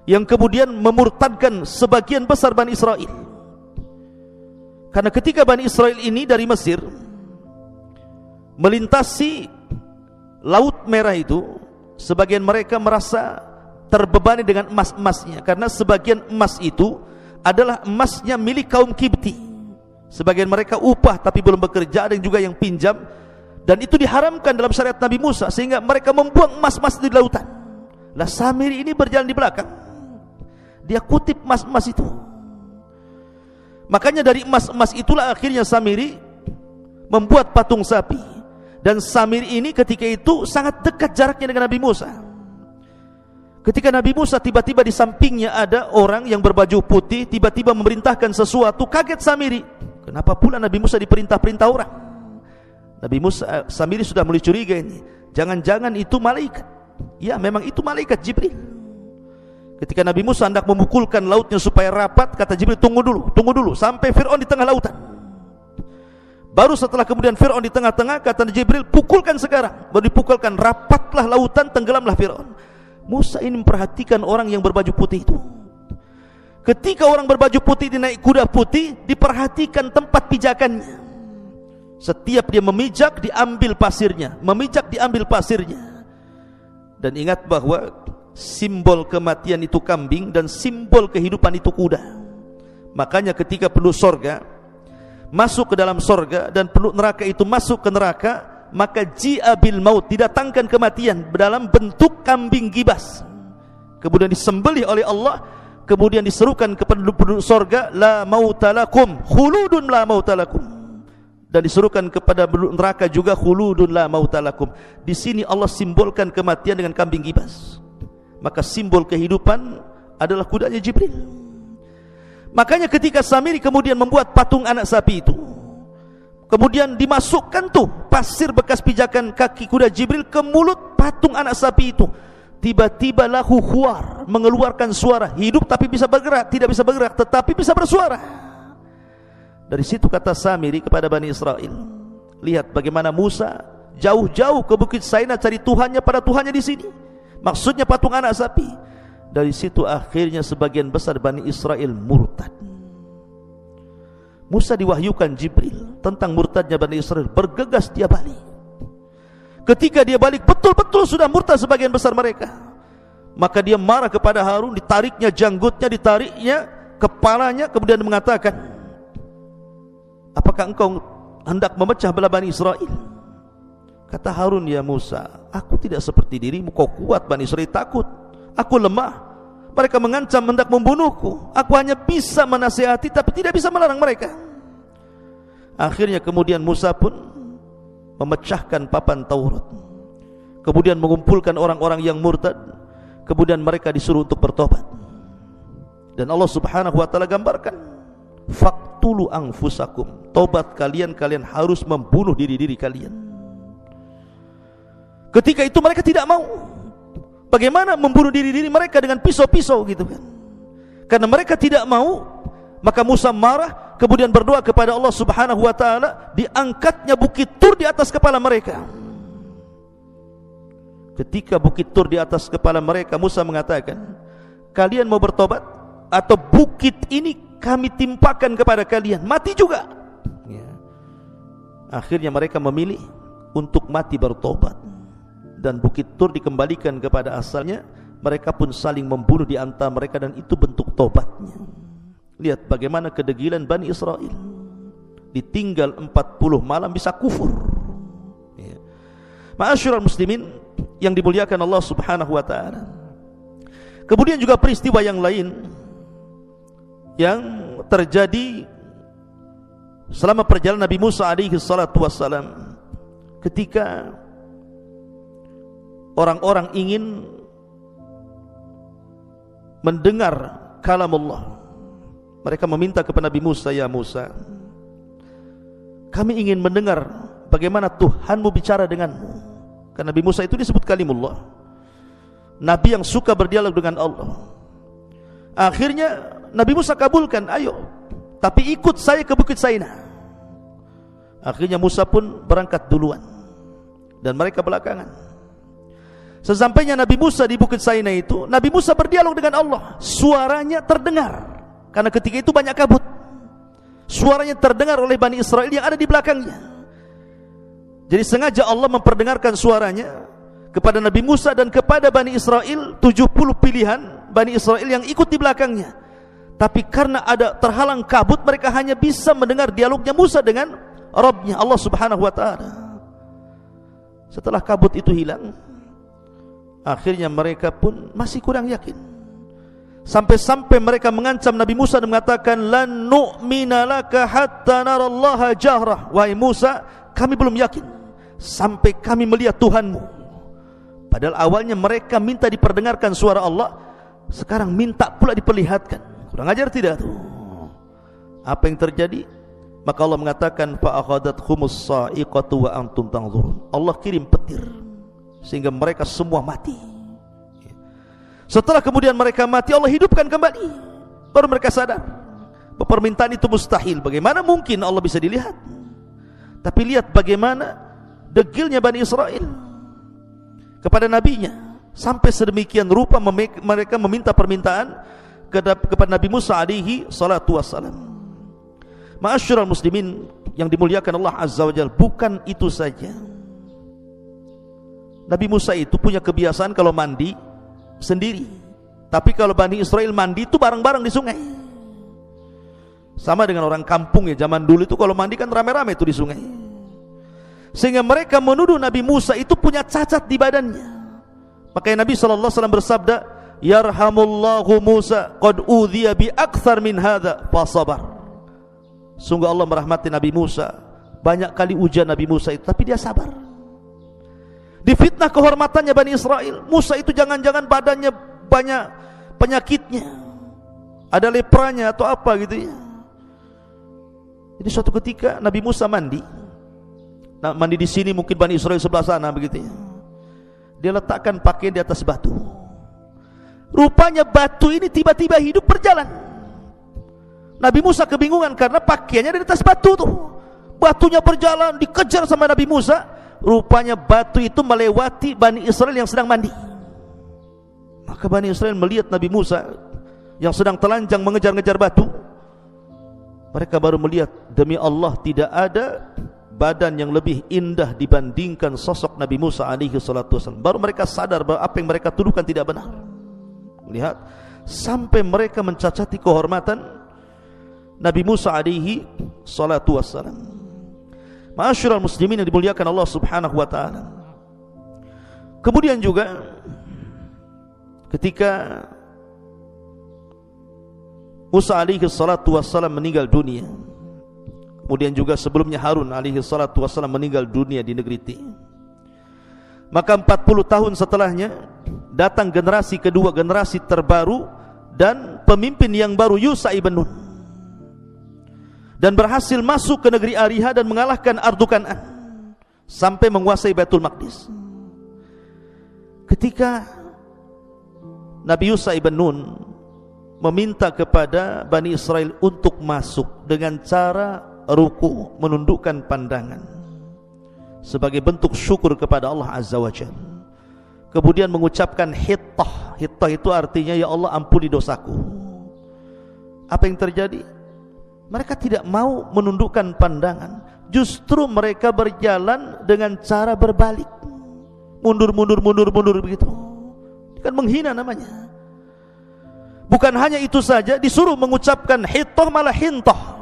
yang kemudian memurtadkan sebagian besar Bani Israel. Karena ketika Bani Israel ini dari Mesir melintasi Laut Merah itu, sebagian mereka merasa terbebani dengan emas-emasnya, karena sebagian emas itu adalah emasnya milik kaum Kipti. Sebagian mereka upah tapi belum bekerja, ada yang juga yang pinjam, dan itu diharamkan dalam syariat Nabi Musa, sehingga mereka membuang emas-emas di lautan. Lah Samiri ini berjalan di belakang, dia kutip emas-emas itu. Makanya dari emas-emas itulah akhirnya Samiri membuat patung sapi. Dan Samiri ini ketika itu sangat dekat jaraknya dengan Nabi Musa. Ketika Nabi Musa tiba-tiba di sampingnya ada orang yang berbaju putih, tiba-tiba memerintahkan sesuatu, kaget Samiri. Kenapa pula Nabi Musa diperintah-perintah orang? Nabi Musa, Samiri sudah mulai curiga ini. Jangan-jangan itu malaikat. Ya, memang itu malaikat Jibril. Ketika Nabi Musa hendak memukulkan lautnya supaya rapat, kata Jibril, tunggu dulu, sampai Fir'aun di tengah lautan. Baru setelah kemudian Fir'aun di tengah-tengah, kata Jibril, pukulkan sekarang. Baru dipukulkan, rapatlah lautan, tenggelamlah Fir'aun. Musa ini memperhatikan orang yang berbaju putih itu. Ketika orang berbaju putih dinaik kuda putih, diperhatikan tempat pijakannya. Setiap dia memijak, diambil pasirnya, memijak, diambil pasirnya. Dan ingat bahwa simbol kematian itu kambing dan simbol kehidupan itu kuda. Makanya ketika penduduk sorga masuk ke dalam sorga dan penduduk neraka itu masuk ke neraka, maka ji'a bil maut, didatangkan kematian dalam bentuk kambing gibas, kemudian disembelih oleh Allah, kemudian diserukan kepada penduduk sorga, la mautalakum khuludun la mautalakum, dan diserukan kepada penduduk neraka juga, khuludun la mautalakum. Di sini Allah simbolkan kematian dengan kambing gibas. Maka simbol kehidupan adalah kudanya Jibril. Makanya ketika Samiri kemudian membuat patung anak sapi itu, kemudian dimasukkan tuh pasir bekas pijakan kaki kuda Jibril ke mulut patung anak sapi itu. Tiba-tiba lahu khuar, mengeluarkan suara, hidup tapi bisa bergerak, tidak bisa bergerak tetapi bisa bersuara. Dari situ kata Samiri kepada Bani Israel, lihat bagaimana Musa jauh-jauh ke Bukit Saina cari Tuhannya pada Tuhannya di sini. Maksudnya patung anak sapi. Dari situ akhirnya sebagian besar Bani Israel murtad. Musa diwahyukan Jibril tentang murtadnya Bani Israel. Bergegas dia balik. Ketika dia balik, betul-betul sudah murtad sebagian besar mereka. Maka dia marah kepada Harun, ditariknya janggutnya, ditariknya kepalanya, kemudian mengatakan, apakah engkau hendak memecah belah Bani Israel? Kata Harun, ya Musa, aku tidak seperti dirimu. Kau kuat, Bani Israel takut. Aku lemah. Mereka mengancam hendak membunuhku. Aku hanya bisa menasihati, tapi tidak bisa melarang mereka. Akhirnya kemudian Musa pun memecahkan papan Taurat, kemudian mengumpulkan orang-orang yang murtad, kemudian mereka disuruh untuk bertobat. Dan Allah Subhanahu wa taala gambarkan, faqtulu anfusakum, tobat kalian, kalian harus membunuh diri-diri kalian. Ketika itu mereka tidak mau. Bagaimana membunuh diri-diri mereka dengan pisau-pisau gitu kan? Karena mereka tidak mau, maka Musa marah, kemudian berdoa kepada Allah Subhanahu wa taala, diangkatnya bukit Tur di atas kepala mereka. Ketika bukit Tur di atas kepala mereka, Musa mengatakan, kalian mau bertobat atau bukit ini kami timpakan kepada kalian, mati juga. Akhirnya mereka memilih untuk mati bertobat, dan bukit Tur dikembalikan kepada asalnya. Mereka pun saling membunuh di antara mereka, dan itu bentuk tobatnya. Lihat bagaimana kedegilan Bani Israel. Ditinggal 40 malam bisa kufur. Ma'asyiral muslimin yang dimuliakan Allah Subhanahu wa taala. Kemudian juga peristiwa yang lain yang terjadi selama perjalanan Nabi Musa alaihi salatu wassalam, ketika orang-orang ingin mendengar kalam Allah. Mereka meminta kepada Nabi Musa, ya Musa, kami ingin mendengar bagaimana Tuhanmu bicara denganmu. Karena Nabi Musa itu disebut kalimullah, Nabi yang suka berdialog dengan Allah. Akhirnya Nabi Musa kabulkan, ayo, tapi ikut saya ke Bukit Saina. Akhirnya Musa pun berangkat duluan, dan mereka belakangan. Sesampainya Nabi Musa di Bukit Saina itu, Nabi Musa berdialog dengan Allah. Suaranya terdengar, karena ketika itu banyak kabut. Suaranya terdengar oleh Bani Israel yang ada di belakangnya. Jadi sengaja Allah memperdengarkan suaranya kepada Nabi Musa dan kepada Bani Israel, 70 pilihan Bani Israel yang ikut di belakangnya. Tapi karena ada terhalang kabut, mereka hanya bisa mendengar dialognya Musa dengan Rabbnya, Allah Subhanahu wa taala. Setelah kabut itu hilang, akhirnya mereka pun masih kurang yakin. Sampai-sampai mereka mengancam Nabi Musa dan mengatakan, lan nu'mina laka hatta narallaha jahrah. Wahai Musa, kami belum yakin sampai kami melihat Tuhanmu. Padahal awalnya mereka minta diperdengarkan suara Allah, sekarang minta pula diperlihatkan. Kurang ajar tidak tuh? Apa yang terjadi? Maka Allah mengatakan, fa akhadathhumus sa'iqatu wa antum tanzurun. Allah kirim petir sehingga mereka semua mati. Setelah kemudian mereka mati, Allah hidupkan kembali. Baru mereka sadar bahwa permintaan itu mustahil. Bagaimana mungkin Allah bisa dilihat? Tapi lihat bagaimana degilnya Bani Israel kepada nabinya. Sampai sedemikian rupa mereka meminta permintaan kepada Nabi Musa alaihi salatu wassalam. Ma'asyiral muslimin yang dimuliakan Allah Azza wa Jalla, bukan itu saja. Nabi Musa itu punya kebiasaan kalau mandi sendiri. Tapi kalau Bani Israel mandi itu bareng-bareng di sungai. Sama dengan orang kampung ya, zaman dulu itu kalau mandi kan rame-rame itu di sungai. Sehingga mereka menuduh Nabi Musa itu punya cacat di badannya. Makanya Nabi SAW bersabda, yarhamullahu Musa qad udhiya bi akthar min hadza fasabar. Sungguh Allah merahmati Nabi Musa, banyak kali ujian Nabi Musa itu, tapi dia sabar. Difitnah kehormatannya Bani Israel. Musa itu jangan-jangan badannya banyak penyakitnya, ada lepranya atau apa gitu ya. Jadi suatu ketika Nabi Musa mandi. Nah, mandi di sini, mungkin Bani Israel sebelah sana begitu ya. Dia letakkan pakaian di atas batu. Rupanya batu ini tiba-tiba hidup berjalan. Nabi Musa kebingungan karena pakaiannya di atas batu tuh. Batunya berjalan, dikejar sama Nabi Musa. Rupanya batu itu melewati Bani Israel yang sedang mandi. Maka Bani Israel melihat Nabi Musa yang sedang telanjang mengejar-ngejar batu. Mereka baru melihat, demi Allah tidak ada badan yang lebih indah dibandingkan sosok Nabi Musa alaihi salatu wasallam. Baru mereka sadar bahwa apa yang mereka tuduhkan tidak benar. Lihat, sampai mereka mencacati kehormatan Nabi Musa alaihi salatu wasallam. Ma'asyiral muslimin yang dimuliakan Allah Subhanahu wa taala. Kemudian juga ketika Musa alaihi salatu wassalam meninggal dunia, kemudian juga sebelumnya Harun alaihi salatu wassalam meninggal dunia di negeri Ti, maka 40 tahun setelahnya datang generasi kedua, generasi terbaru dan pemimpin yang baru, Yusha ibn Nun, dan berhasil masuk ke negeri Ariha dan mengalahkan Ardu Kan'an sampai menguasai Baitul Maqdis. Ketika Nabi Yusha ibn Nun meminta kepada Bani Israel untuk masuk dengan cara ruku, menundukkan pandangan sebagai bentuk syukur kepada Allah Azza wa Jalla, kemudian mengucapkan hittah. Hittah itu artinya, ya Allah ampuni dosaku. Apa yang terjadi? Mereka tidak mau menundukkan pandangan, justru mereka berjalan dengan cara berbalik, mundur begitu. Kan menghina namanya. Bukan hanya itu saja, disuruh mengucapkan hittah malah hintah.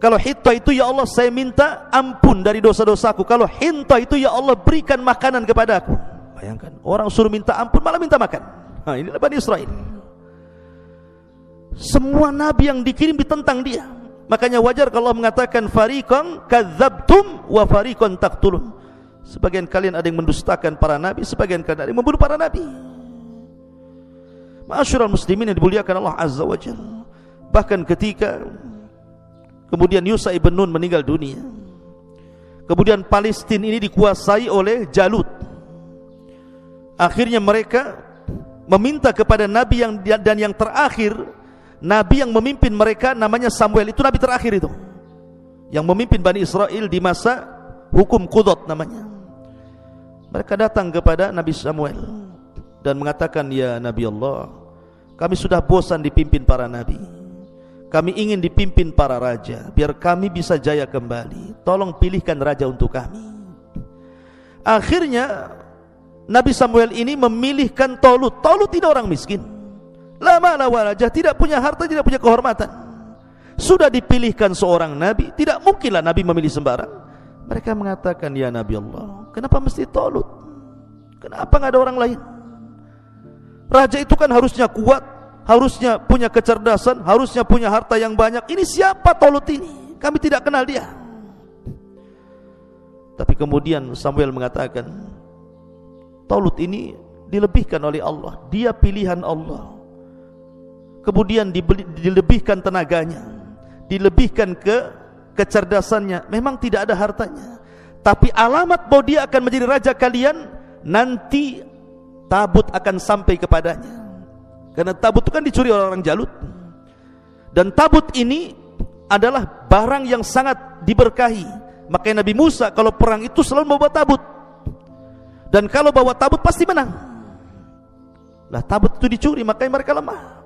Kalau hittah itu, ya Allah saya minta ampun dari dosa-dosaku. Kalau hintah itu, ya Allah berikan makanan kepadaku. Bayangkan, orang suruh minta ampun malah minta makan. Nah, inilah Bani Israel. Semua nabi yang dikirim ditentang dia. Makanya wajar kalau Allah mengatakan fariqan kadzabtum wa fariqan taqtulun. Sebagian kalian ada yang mendustakan para nabi, sebagian kalian ada yang membunuh para nabi. Ma'asyiral muslimin yang dimuliakan Allah Azza wa Jalla. Bahkan ketika kemudian Yusha ibn Nun meninggal dunia, kemudian Palestina ini dikuasai oleh Jalut. Akhirnya mereka meminta kepada nabi yang terakhir, nabi yang memimpin mereka namanya Samuel. Itu nabi terakhir itu, yang memimpin Bani Israel di masa hukum Qudot namanya. Mereka datang kepada Nabi Samuel dan mengatakan, ya Nabi Allah, kami sudah bosan dipimpin para nabi, kami ingin dipimpin para raja, biar kami bisa jaya kembali. Tolong pilihkan raja untuk kami. Akhirnya Nabi Samuel ini memilihkan Tolut. Tolut ini orang miskin, la mala wa raja, tidak punya harta, tidak punya kehormatan. Sudah dipilihkan seorang nabi, tidak mungkinlah nabi memilih sembarang. Mereka mengatakan, ya Nabi Allah, kenapa mesti Tolut? Kenapa nggak ada orang lain? Raja itu kan harusnya kuat, harusnya punya kecerdasan, harusnya punya harta yang banyak. Ini siapa Tolut ini? Kami tidak kenal dia. Tapi kemudian Samuel mengatakan, Tolut ini dilebihkan oleh Allah, dia pilihan Allah. Kemudian dilebihkan tenaganya, dilebihkan kecerdasannya. Memang tidak ada hartanya, tapi alamat bahwa dia akan menjadi raja kalian, nanti tabut akan sampai kepadanya. Karena tabut itu kan dicuri oleh orang Jalut, dan tabut ini adalah barang yang sangat diberkahi. Makanya Nabi Musa kalau perang itu selalu membawa tabut, dan kalau bawa tabut pasti menang. Lah tabut itu dicuri, makanya mereka lemah.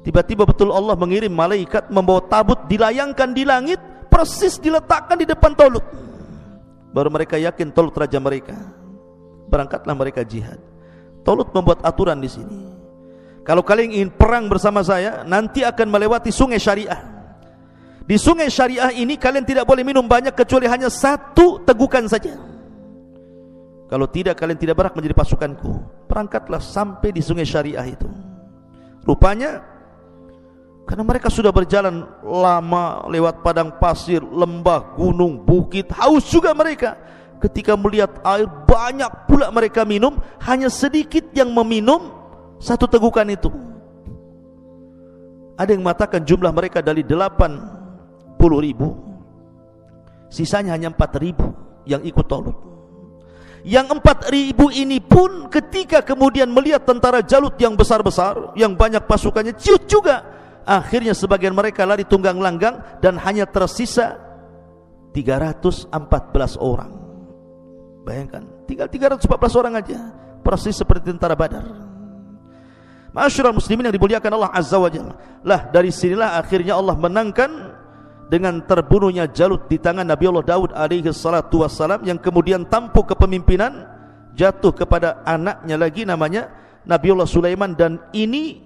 Tiba-tiba betul Allah mengirim malaikat membawa tabut, dilayangkan di langit, persis diletakkan di depan Tolut. Baru mereka yakin Tolut raja mereka. Berangkatlah mereka jihad. Tolut membuat aturan di sini. Kalau kalian ingin perang bersama saya, nanti akan melewati sungai syariah. Di sungai syariah ini kalian tidak boleh minum banyak kecuali hanya satu tegukan saja. Kalau tidak, kalian tidak berhak menjadi pasukanku. Berangkatlah sampai di sungai syariah itu. Rupanya karena mereka sudah berjalan lama lewat padang pasir, lembah, gunung, bukit, haus juga mereka. Ketika melihat air, banyak pula mereka minum, hanya sedikit yang meminum satu tegukan itu. Ada yang mengatakan jumlah mereka dari 80.000, sisanya hanya 4.000 yang ikut Tolut. Yang 4.000 ini pun ketika kemudian melihat tentara Jalut yang besar-besar, yang banyak pasukannya, ciut juga. Akhirnya sebagian mereka lari tunggang langgang dan hanya tersisa 314 orang. Bayangkan, tinggal 314 orang aja, persis seperti tentara Badar. Ma'asyiral muslimin yang dimuliakan Allah Azza wa Jalla. Lah dari sinilah akhirnya Allah menangkan dengan terbunuhnya Jalut di tangan Nabi Allah Daud alaihi salatu wassalam, yang kemudian tampuk kepemimpinan jatuh kepada anaknya lagi namanya Nabi Allah Sulaiman. Dan ini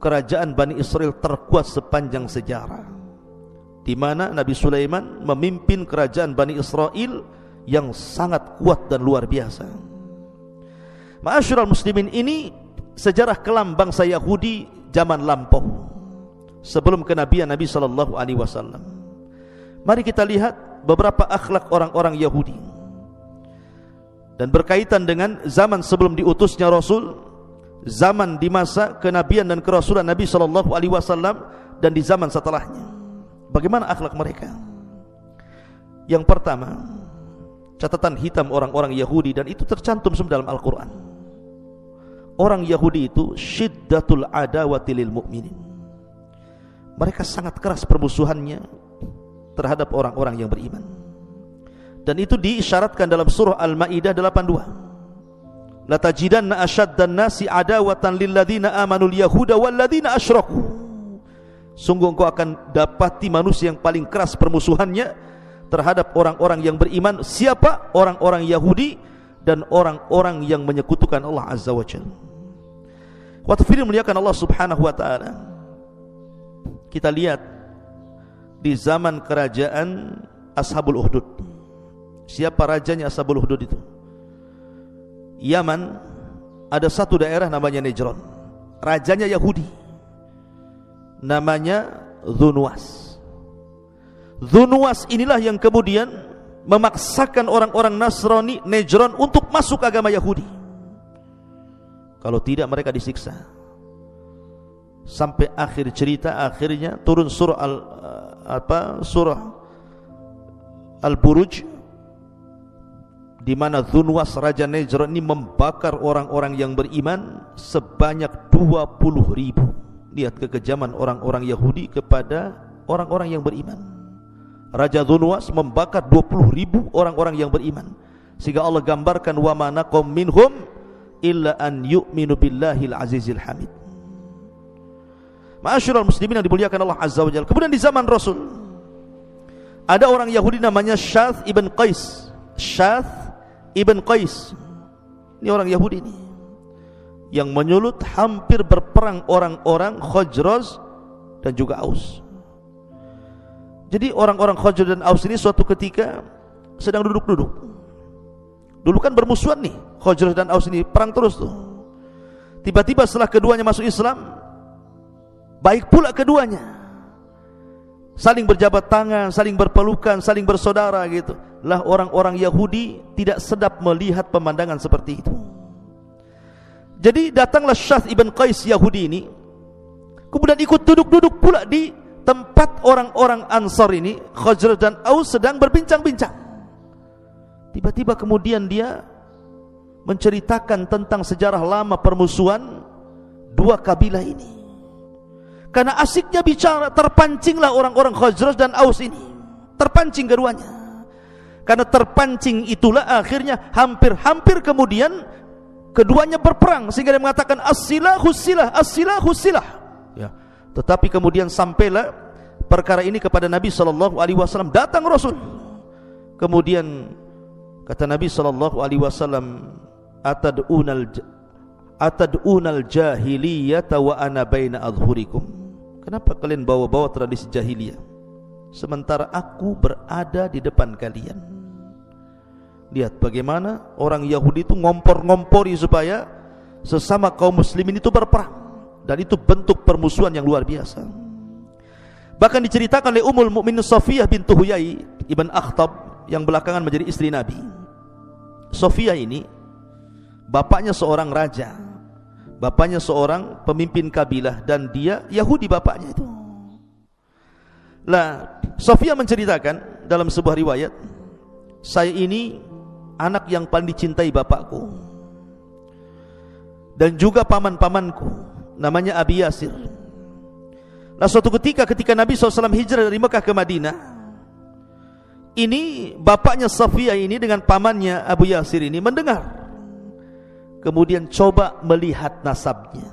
kerajaan Bani Israel terkuat sepanjang sejarah, di mana Nabi Sulaiman memimpin kerajaan Bani Israel yang sangat kuat dan luar biasa. Ma'asyiral muslimin, ini sejarah kelam bangsa Yahudi zaman lampau sebelum kenabian Nabi sallallahu alaihi wasallam. Mari kita lihat beberapa akhlak orang-orang Yahudi dan berkaitan dengan zaman sebelum diutusnya Rasul, zaman di masa kenabian dan kerasulan Nabi sallallahu alaihi wasallam, dan di zaman setelahnya. Bagaimana akhlak mereka? Yang pertama, catatan hitam orang-orang Yahudi, dan itu tercantum semua dalam Al-Quran. Orang Yahudi itu syiddatul adawati lil mu'minin. Mereka sangat keras permusuhannya terhadap orang-orang yang beriman. Dan itu diisyaratkan dalam surah Al-Maidah 82. La tajidanna asyaddan nasi adawatan lil ladzina amanul yahuda wal ladzina asyraku. Sungguh engkau akan dapati manusia yang paling keras permusuhannya terhadap orang-orang yang beriman. Siapa? Orang-orang Yahudi dan orang-orang yang menyekutukan Allah Azza wa Jalla. Waktu film muliakan Allah Subhanahu wa ta'ala, kita lihat di zaman kerajaan Ashabul Ukhdud. Siapa rajanya Ashabul Ukhdud itu? Yaman, ada satu daerah namanya Najran, rajanya Yahudi, namanya Dzunwas. Dzunwas inilah yang kemudian memaksakan orang-orang Nasrani Najran untuk masuk agama Yahudi. Kalau tidak mereka disiksa. Sampai akhir cerita, akhirnya turun surah Al-Buruj, di mana Dzunwas raja Najran ini membakar orang-orang yang beriman sebanyak 20.000. Lihat kekejaman orang-orang Yahudi kepada orang-orang yang beriman. Raja Dzunwas membakar 20.000 orang-orang yang beriman, sehingga Allah gambarkan wa ma naqam minhum illa an yu'minu billahil azizil hamid. Ma'asyiral muslimin yang dimuliakan Allah Azza wa Jalla. Kemudian di zaman Rasul ada orang Yahudi namanya Syath ibn Qais. Syath ibn Qais ini orang Yahudi ini yang menyulut hampir berperang orang-orang Khazraj dan juga Aus. Jadi orang-orang Khazraj dan Aus ini suatu ketika sedang duduk-duduk. Dulu kan bermusuhan nih, Khazraj dan Aus ini perang terus tuh. Tiba-tiba setelah keduanya masuk Islam, baik pula keduanya, saling berjabat tangan, saling berpelukan, saling bersaudara gitu. Lah orang-orang Yahudi tidak sedap melihat pemandangan seperti itu. Jadi datanglah Syath ibn Qais Yahudi ini, kemudian ikut duduk-duduk pula di tempat orang-orang Ansar ini, Khazraj dan Aus sedang berbincang-bincang. Tiba-tiba kemudian dia menceritakan tentang sejarah lama permusuhan dua kabilah ini. Karena asiknya bicara, terpancinglah orang-orang Khazraj dan Aus ini, terpancing keduanya. Karena terpancing itulah akhirnya hampir-hampir kemudian keduanya berperang, sehingga dia mengatakan as-silahu silah, as-silahu silah. Ya. Tetapi kemudian sampailah perkara ini kepada Nabi sallallahu alaihi wasallam. Datang Rasul. Kemudian kata Nabi sallallahu alaihi wasallam, atad'unal jahiliyata wa ana baina adhhurikum. Kenapa kalian bawa-bawa tradisi jahiliyah sementara aku berada di depan kalian? Lihat bagaimana orang Yahudi itu ngompor-ngompori supaya sesama kaum muslimin itu berperang, dan itu bentuk permusuhan yang luar biasa. Bahkan diceritakan oleh Ummul Mukminin Safiyah bintu Huyai ibn Akhtab yang belakangan menjadi istri Nabi. Safiyah ini bapaknya seorang raja, bapaknya seorang pemimpin kabilah, dan dia Yahudi bapaknya itu. Lah Safiyah menceritakan dalam sebuah riwayat, saya ini anak yang paling dicintai bapakku dan juga paman-pamanku, namanya Abi Yasir. Nah suatu ketika Nabi SAW hijrah dari Mekah ke Madinah, ini bapaknya Safiyah ini dengan pamannya Abu Yasir ini mendengar kemudian coba melihat nasabnya.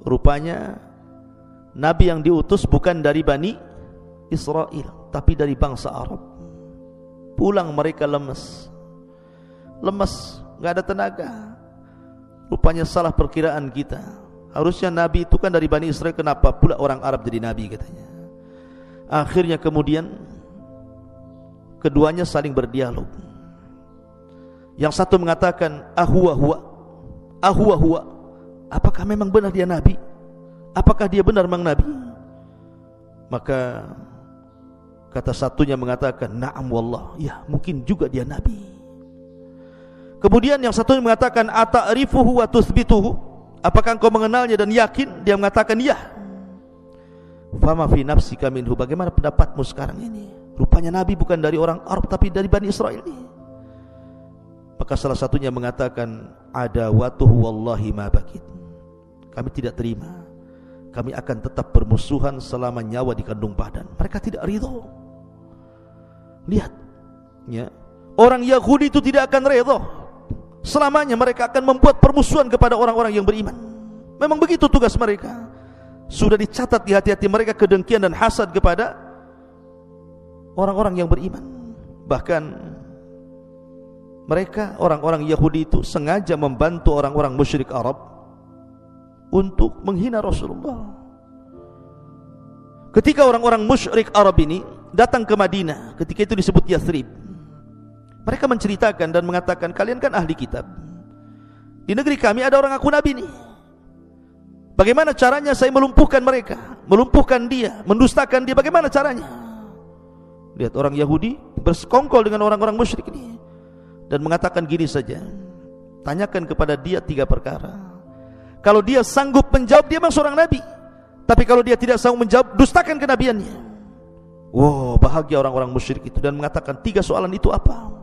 Rupanya Nabi yang diutus bukan dari Bani Israel, tapi dari bangsa Arab. Pulang mereka lemes, gak ada tenaga. Rupanya salah perkiraan kita. Harusnya Nabi itu kan dari Bani Israel, kenapa pula orang Arab jadi Nabi katanya. Akhirnya kemudian keduanya saling berdialog. Yang satu mengatakan ahuwa, apakah memang benar dia Nabi? Apakah dia benar memang Nabi? Maka kata satunya mengatakan na'am wallah, ya mungkin juga dia Nabi. Kemudian yang satunya mengatakan ata'rifuhu wa tuthbituhu, apakah engkau mengenalnya dan yakin? Dia mengatakan ya. Fama fi nafsika minhu, bagaimana pendapatmu sekarang ini? Rupanya Nabi bukan dari orang Arab tapi dari Bani Israel ini. Maka salah satunya mengatakan adawatuhu wallahi ma bakit, kami tidak terima, kami akan tetap bermusuhan selama nyawa di kandung badan. Mereka tidak ridho. Lihat ya, orang Yahudi itu tidak akan ridho. Selamanya mereka akan membuat permusuhan kepada orang-orang yang beriman. Memang begitu tugas mereka. Sudah dicatat di hati-hati mereka kedengkian dan hasad kepada orang-orang yang beriman. Bahkan mereka, orang-orang Yahudi itu sengaja membantu orang-orang musyrik Arab untuk menghina Rasulullah. Ketika orang-orang musyrik Arab ini datang ke Madinah, ketika itu disebut Yathrib, mereka menceritakan dan mengatakan, kalian kan ahli kitab, di negeri kami ada orang ngaku Nabi nih. Bagaimana caranya saya melumpuhkan mereka, melumpuhkan dia, mendustakan dia, bagaimana caranya? Lihat, orang Yahudi bersekongkol dengan orang-orang musyrik ini dan mengatakan gini saja, tanyakan kepada dia 3 perkara. Kalau dia sanggup menjawab, dia memang seorang Nabi. Tapi kalau dia tidak sanggup menjawab, dustakan kenabiannya. Wow, bahagia orang-orang musyrik itu dan mengatakan 3 soalan itu apa?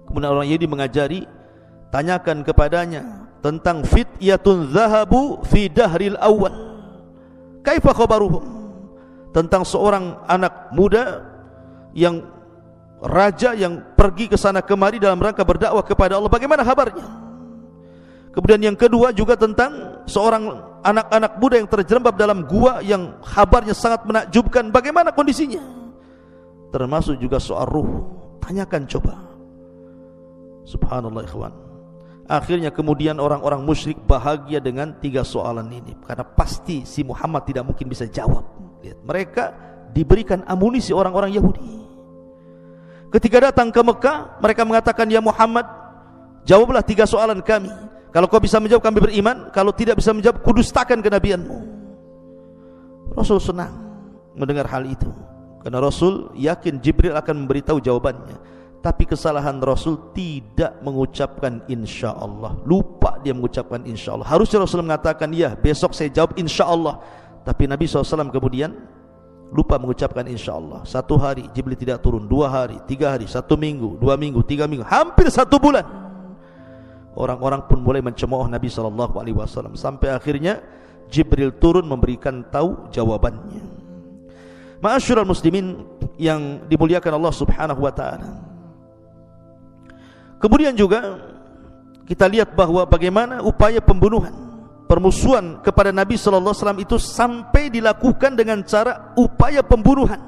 Kemudian orang Yahudi mengajari, tanyakan kepadanya tentang fityatun zahabu fi dahril awal, kaifa khabaruhum, tentang seorang anak muda yang raja yang pergi ke sana kemari dalam rangka berdakwah kepada Allah, bagaimana kabarnya? Kemudian yang kedua juga tentang seorang anak-anak muda yang terjerembab dalam gua yang kabarnya sangat menakjubkan, bagaimana kondisinya? Termasuk juga soal ruh, tanyakan coba. Subhanallah ikhwan. Akhirnya kemudian orang-orang musyrik bahagia dengan 3 soalan ini, karena pasti si Muhammad tidak mungkin bisa jawab. Lihat, mereka diberikan amunisi orang-orang Yahudi. Ketika datang ke Mekah, mereka mengatakan, ya Muhammad, jawablah 3 soalan kami. Kalau kau bisa menjawab, kami beriman. Kalau tidak bisa menjawab, kudustakan kenabianmu. Rasul senang mendengar hal itu, karena Rasul yakin Jibril akan memberitahu jawabannya. Tapi kesalahan Rasul tidak mengucapkan insya Allah. Lupa dia mengucapkan insya Allah. Harusnya Rasul mengatakan, ya besok saya jawab insya Allah. Tapi Nabi SAW kemudian lupa mengucapkan insya Allah. 1 hari Jibril tidak turun, 2 hari, 3 hari, 1 minggu, 2 minggu, 3 minggu, hampir 1 bulan. Orang-orang pun mulai mencemooh Nabi SAW. Sampai akhirnya Jibril turun memberikan tahu jawabannya. Ma'asyiral muslimin yang dimuliakan Allah Subhanahu wa ta'ala. Kemudian juga kita lihat bahwa bagaimana upaya pembunuhan, permusuhan kepada Nabi SAW itu sampai dilakukan dengan cara upaya pembunuhan.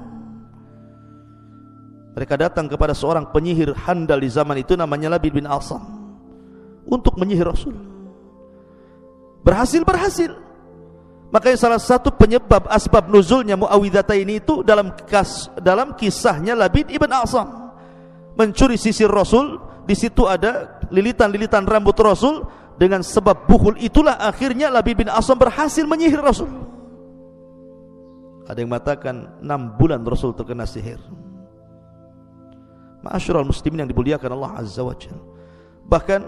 Mereka datang kepada seorang penyihir handal di zaman itu, namanya Labid bin Asam, untuk menyihir Rasul. Berhasil. Makanya salah satu penyebab asbab nuzulnya Muawwidhataini itu dalam kisahnya Labid ibn Asam mencuri sisir Rasul. Di situ ada lilitan-lilitan rambut Rasul. Dengan sebab bukhul itulah akhirnya Labid bin Asam berhasil menyihir Rasul. Ada yang mengatakan 6 bulan Rasul terkena sihir. Ma'asyiral muslimin yang dimuliakan Allah Azza wa Jalla. Bahkan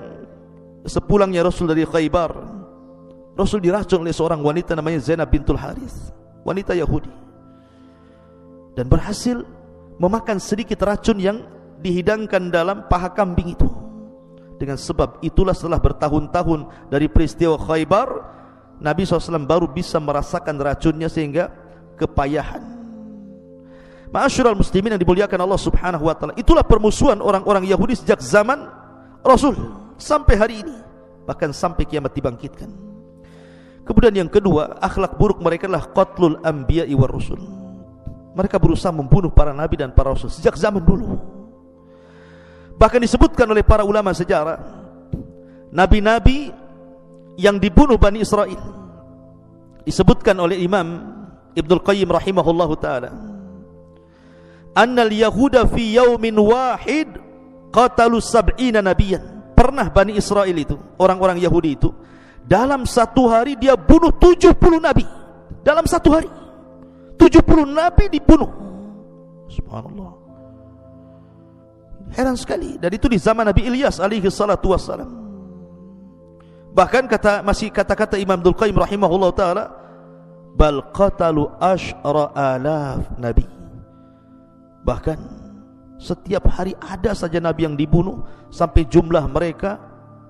sepulangnya Rasul dari Khaybar, Rasul diracun oleh seorang wanita namanya Zainab bintul Harith, wanita Yahudi, dan berhasil memakan sedikit racun yang dihidangkan dalam paha kambing itu. Dengan sebab itulah setelah bertahun-tahun dari peristiwa Khaybar, Nabi SAW baru bisa merasakan racunnya sehingga kepayahan. Ma'asyiral muslimin yang dimuliakan Allah Subhanahu wa ta'ala, itulah permusuhan orang-orang Yahudi sejak zaman Rasul sampai hari ini, bahkan sampai kiamat dibangkitkan. Kemudian yang kedua, akhlak buruk mereka adalah qatlul anbiya'i war rusul. Mereka berusaha membunuh para nabi dan para rasul sejak zaman dulu. Bahkan disebutkan oleh para ulama sejarah, nabi-nabi yang dibunuh Bani Israel, disebutkan oleh Imam Ibnul Qayyim rahimahullahu ta'ala, annal yahuda fi yaumin wahid qatalu sab'ina nabiyan. Pernah Bani Israel itu, orang-orang Yahudi itu, dalam satu hari dia bunuh 70 nabi. Dalam satu hari 70 nabi dibunuh. Subhanallah, heran sekali. Dan itu di zaman Nabi Ilyas alaihi salatu wassalam. Bahkan masih kata-kata Imam Ibnul Qayyim rahimahullah ta'ala, bal qatalu asyara alaf nabi. Bahkan setiap hari ada saja nabi yang dibunuh, sampai jumlah mereka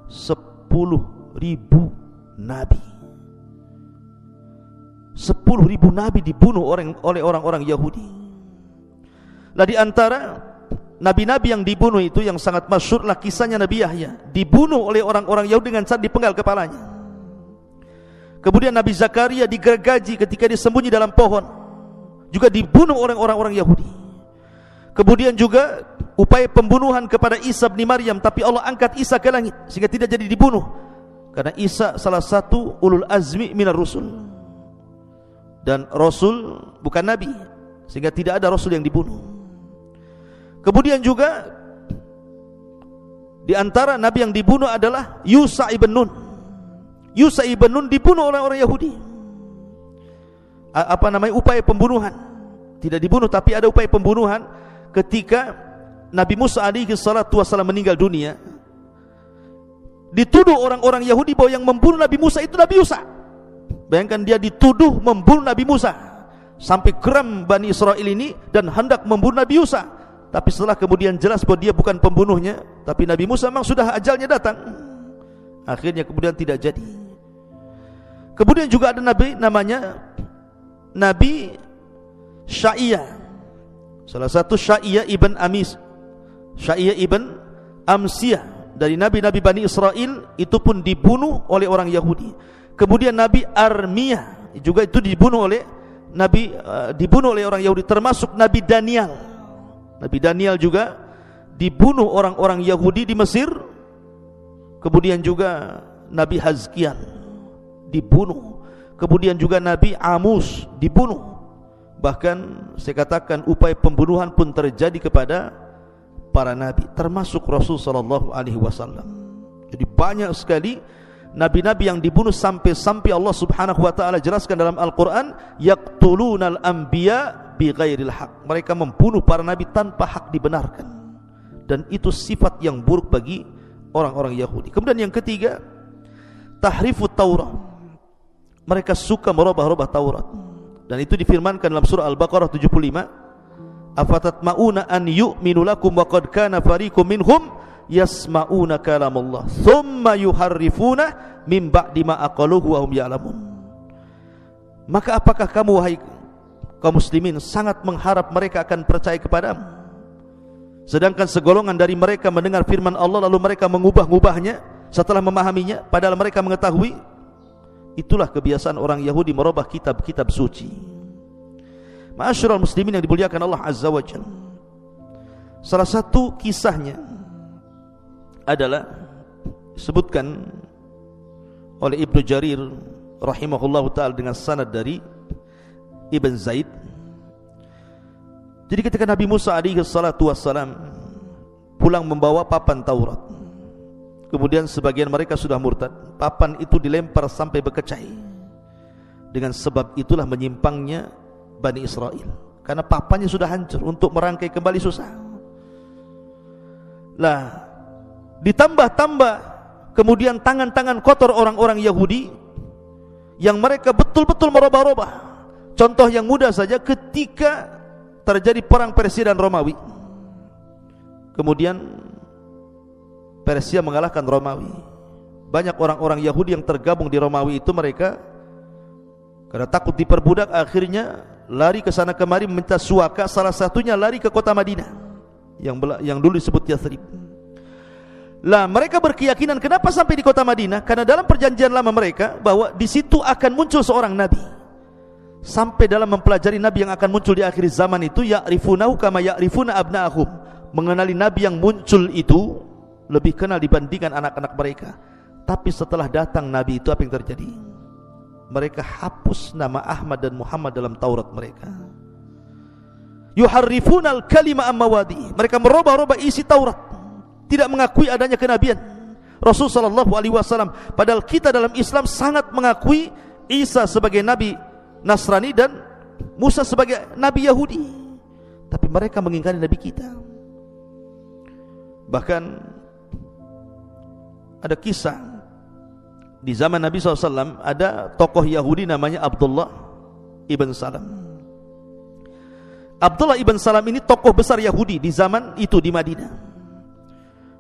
10.000 nabi. 10.000 nabi dibunuh oleh orang-orang Yahudi. Nah, di antara nabi-nabi yang dibunuh itu yang sangat masyhurlah kisahnya Nabi Yahya, dibunuh oleh orang-orang Yahudi dengan cara dipenggal kepalanya. Kemudian Nabi Zakaria digergaji ketika disembunyi dalam pohon, juga dibunuh oleh orang-orang Yahudi. Kemudian juga upaya pembunuhan kepada Isa bin Maryam, tapi Allah angkat Isa ke langit sehingga tidak jadi dibunuh, karena Isa salah satu ulul azmi minar rusul, dan Rasul bukan Nabi, sehingga tidak ada Rasul yang dibunuh. Kemudian juga di antara Nabi yang dibunuh adalah Yusa ibn Nun. Yusa ibn Nun dibunuh oleh orang Yahudi. Upaya pembunuhan. Tidak dibunuh, tapi ada upaya pembunuhan ketika Nabi Musa alaihi salatu wasallam meninggal dunia. Dituduh orang-orang Yahudi bahwa yang membunuh Nabi Musa itu Nabi Yusa. Bayangkan, dia dituduh membunuh Nabi Musa, sampai geram Bani Israel ini dan hendak membunuh Nabi Yusa. Tapi setelah kemudian jelas bahwa dia bukan pembunuhnya, tapi Nabi Musa memang sudah ajalnya datang, akhirnya kemudian tidak jadi. Kemudian juga ada nabi namanya Nabi Sya'iyah, salah satu Sya'iyah ibn Amis, Sya'iyah ibn Amsiyah, dari nabi-nabi Bani Israel, itu pun dibunuh oleh orang Yahudi. Kemudian Nabi Armiyah juga itu dibunuh oleh orang Yahudi, termasuk Nabi Daniel. Nabi Daniel juga dibunuh orang-orang Yahudi di Mesir. Kemudian juga Nabi Hazkiel dibunuh. Kemudian juga Nabi Amus dibunuh. Bahkan saya katakan upaya pembunuhan pun terjadi kepada para nabi, termasuk Rasul sallallahu alaihi wasallam. Jadi banyak sekali nabi-nabi yang dibunuh, sampai Allah Subhanahu wa taala jelaskan dalam Al-Qur'an, yaqtulunal anbiya bighairil haq. Mereka membunuh para nabi tanpa hak dibenarkan. Dan itu sifat yang buruk bagi orang-orang Yahudi. Kemudian yang ketiga, tahrifut Taurat. Mereka suka merubah-rubah Taurat. Dan itu difirmankan dalam surah Al-Baqarah 75, afatatma'una an yu'minu lakum wa qad kana fariqum minhum yasma'una kalamullah thumma yuharrifuna min ba'di ma aqaluhu wa hum ya'lamun. Maka apakah kamu, wahai kaum muslimin, sangat mengharap mereka akan percaya kepadamu, sedangkan segolongan dari mereka mendengar firman Allah lalu mereka mengubah-ubahnya setelah memahaminya, padahal mereka mengetahui? Itulah kebiasaan orang Yahudi merubah kitab-kitab suci. Ma'asyiral muslimin yang dimuliakan Allah Azza wa Jalla, salah satu kisahnya adalah disebutkan oleh Ibnu Jarir rahimahullahu ta'ala dengan sanad dari Ibn Zaid. Jadi ketika Nabi Musa alaihi salatu wassalam pulang membawa papan Taurat, kemudian sebagian mereka sudah murtad, papan itu dilempar sampai berkecai. Dengan sebab itulah menyimpangnya Bani Israel, karena papannya sudah hancur, untuk merangkai kembali susah. Lah, ditambah-tambah kemudian tangan-tangan kotor orang-orang Yahudi yang mereka betul-betul merubah-rubah. Contoh yang mudah saja, ketika terjadi perang Persia dan Romawi, kemudian Persia mengalahkan Romawi. Banyak orang-orang Yahudi yang tergabung di Romawi itu, mereka karena takut diperbudak akhirnya lari ke sana kemari meminta suaka. Salah satunya lari ke kota Madinah yang dulu disebut Yathrib. Lah mereka berkeyakinan kenapa sampai di kota Madinah? Karena dalam perjanjian lama mereka bahwa di situ akan muncul seorang nabi. Sampai dalam mempelajari nabi yang akan muncul di akhir zaman itu, ya'rifunahu kama ya'rifuna abna'ahum. Mengenali nabi yang muncul itu lebih kenal dibandingkan anak-anak mereka. Tapi setelah datang nabi itu, apa yang terjadi? Mereka hapus nama Ahmad dan Muhammad dalam Taurat mereka. Yuharrifunal kalima ammawadi. Mereka merubah-rubah isi Taurat, tidak mengakui adanya kenabian Rasul sallallahu alaihi wasallam. Padahal kita dalam Islam sangat mengakui Isa sebagai nabi Nasrani dan Musa sebagai nabi Yahudi. Tapi mereka mengingkari nabi kita. Bahkan ada kisah di zaman Nabi SAW, ada tokoh Yahudi namanya Abdullah ibn Salam. Abdullah ibn Salam ini tokoh besar Yahudi di zaman itu di Madinah.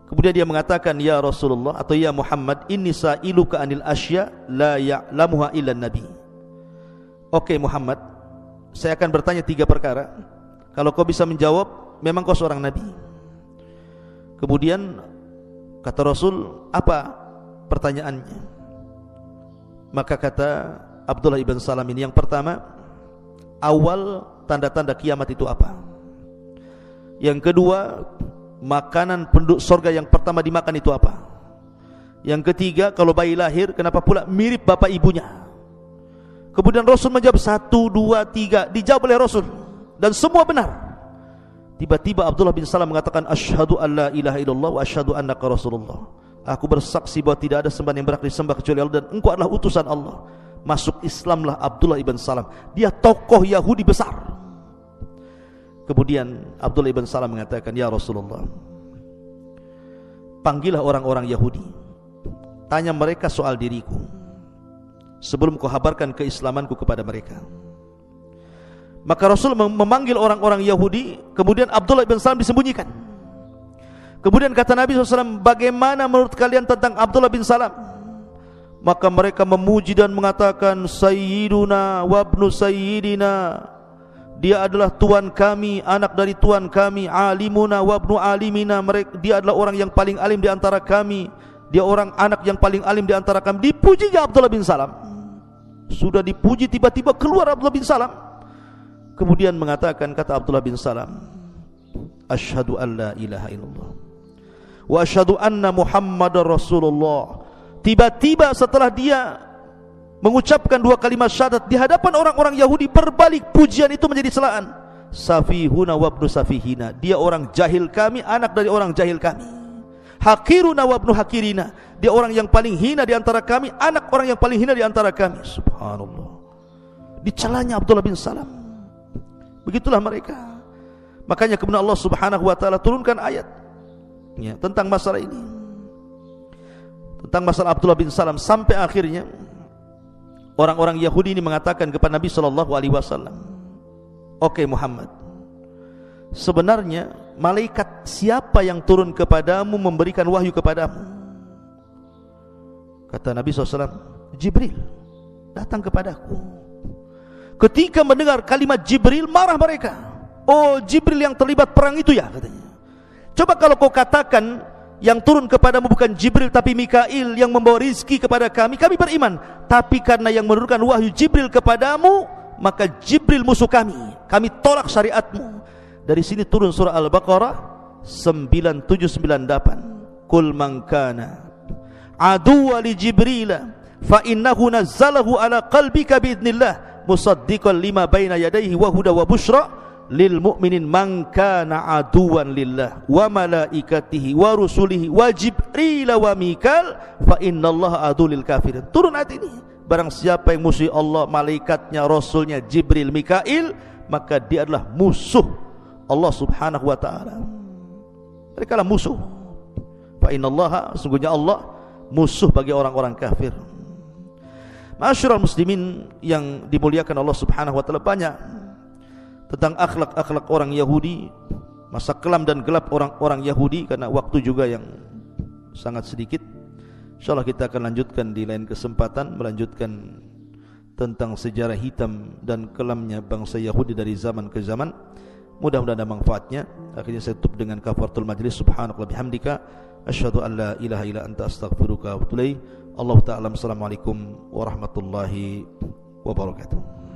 Kemudian dia mengatakan, ya Rasulullah atau ya Muhammad, inni sa'iluka anil asya la ya'lamuha illa nabi. Oke Muhammad, saya akan bertanya 3 perkara. Kalau kau bisa menjawab, memang kau seorang nabi. Kemudian kata Rasul, apa pertanyaannya? Maka kata Abdullah ibn Salam ini, yang pertama, awal tanda-tanda kiamat itu apa? Yang kedua, makanan penduduk surga yang pertama dimakan itu apa? Yang ketiga, kalau bayi lahir, kenapa pula mirip bapak ibunya? Kemudian Rasul menjawab 1, 2, 3. Dijawab oleh Rasul dan semua benar. Tiba-tiba Abdullah bin Salam mengatakan, asyhadu an la ilaha illallah wa asyhadu annaka rasulullah. Aku bersaksi bahwa tidak ada sembahan yang berhak disembah kecuali Allah dan engkau adalah utusan Allah. Masuk Islamlah Abdullah ibn Salam. Dia tokoh Yahudi besar. Kemudian Abdullah ibn Salam mengatakan, ya Rasulullah, panggillah orang-orang Yahudi, tanya mereka soal diriku sebelum kau habarkan keislamanku kepada mereka. Maka Rasul memanggil orang-orang Yahudi. Kemudian Abdullah ibn Salam disembunyikan. Kemudian kata Nabi SAW, bagaimana menurut kalian tentang Abdullah bin Salam? Maka mereka memuji dan mengatakan, Sayyiduna wabnu Sayyidina, dia adalah tuan kami, anak dari tuan kami. Alimuna wabnu alimina, dia adalah orang yang paling alim di antara kami. Dia orang anak yang paling alim di antara kami. Dipujinya Abdullah bin Salam. Sudah dipuji, tiba-tiba keluar Abdullah bin Salam. Kemudian mengatakan, kata Abdullah bin Salam, asyhadu an la ilaha illallah wa asyhadu anna Muhammadar Rasulullah. Tiba-tiba setelah dia mengucapkan 2 kalimat syahadat di hadapan orang-orang Yahudi, berbalik pujian itu menjadi celaan. Safihuna wabnu safihina, dia orang jahil kami, anak dari orang jahil kami. Hakiruna wabnu hakirina, dia orang yang paling hina di antara kami, anak orang yang paling hina di antara kami. Subhanallah, dicelanya Abdullah bin Salam. Begitulah mereka. Makanya kemudian Allah Subhanahu wa taala turunkan ayat ya, tentang masalah ini, tentang masalah Abdullah bin Salam, sampai akhirnya orang-orang Yahudi ini mengatakan kepada Nabi sallallahu alaihi wasallam, "Oke Muhammad, sebenarnya malaikat siapa yang turun kepadamu memberikan wahyu kepadamu?" Kata Nabi SAW, "Jibril datang kepadaku." Ketika mendengar kalimat Jibril, marah mereka. "Oh, Jibril yang terlibat perang itu ya," katanya. "Coba kalau kau katakan yang turun kepadamu bukan Jibril tapi Mikail yang membawa rizki kepada kami, kami beriman. Tapi karena yang menurunkan wahyu Jibril kepadamu, maka Jibril musuh kami tolak syariatmu." Dari sini turun surah Al-Baqarah 9798. "Qul man kana aduwwa li Jibril fa innahu nazzalahu ala qalbika biidznillah musaddiqan lima baina yadayhi wa huda wa busyra lil mu'minin man kana aduwan lillah wa malaikatihi wa rusulihi wa Jibril wa Mikal fa innallaha adu lil kafirin." Turun ayat ini, barang siapa yang musuhi Allah, malaikatnya, rasulnya, Jibril, Mikail, maka dia adalah musuh Allah Subhanahu wa taala. Mereka adalah musuh. Fa innallaha, sungguhnya Allah musuh bagi orang-orang kafir. Ma'asyiral muslimin yang dimuliakan Allah Subhanahu wa taala, banyak tentang akhlak-akhlak orang Yahudi, masa kelam dan gelap orang-orang Yahudi, karena waktu juga yang sangat sedikit. Insyaallah kita akan lanjutkan di lain kesempatan, melanjutkan tentang sejarah hitam dan kelamnya bangsa Yahudi dari zaman ke zaman. Mudah-mudahan ada manfaatnya. Akhirnya saya tutup dengan kafaratul majlis. Subhanallah bihamdika asyhadu an la ilaha illa anta astaghfiruka wa atubu ilaik. Allahu ta'ala. Assalamualaikum warahmatullahi wabarakatuh.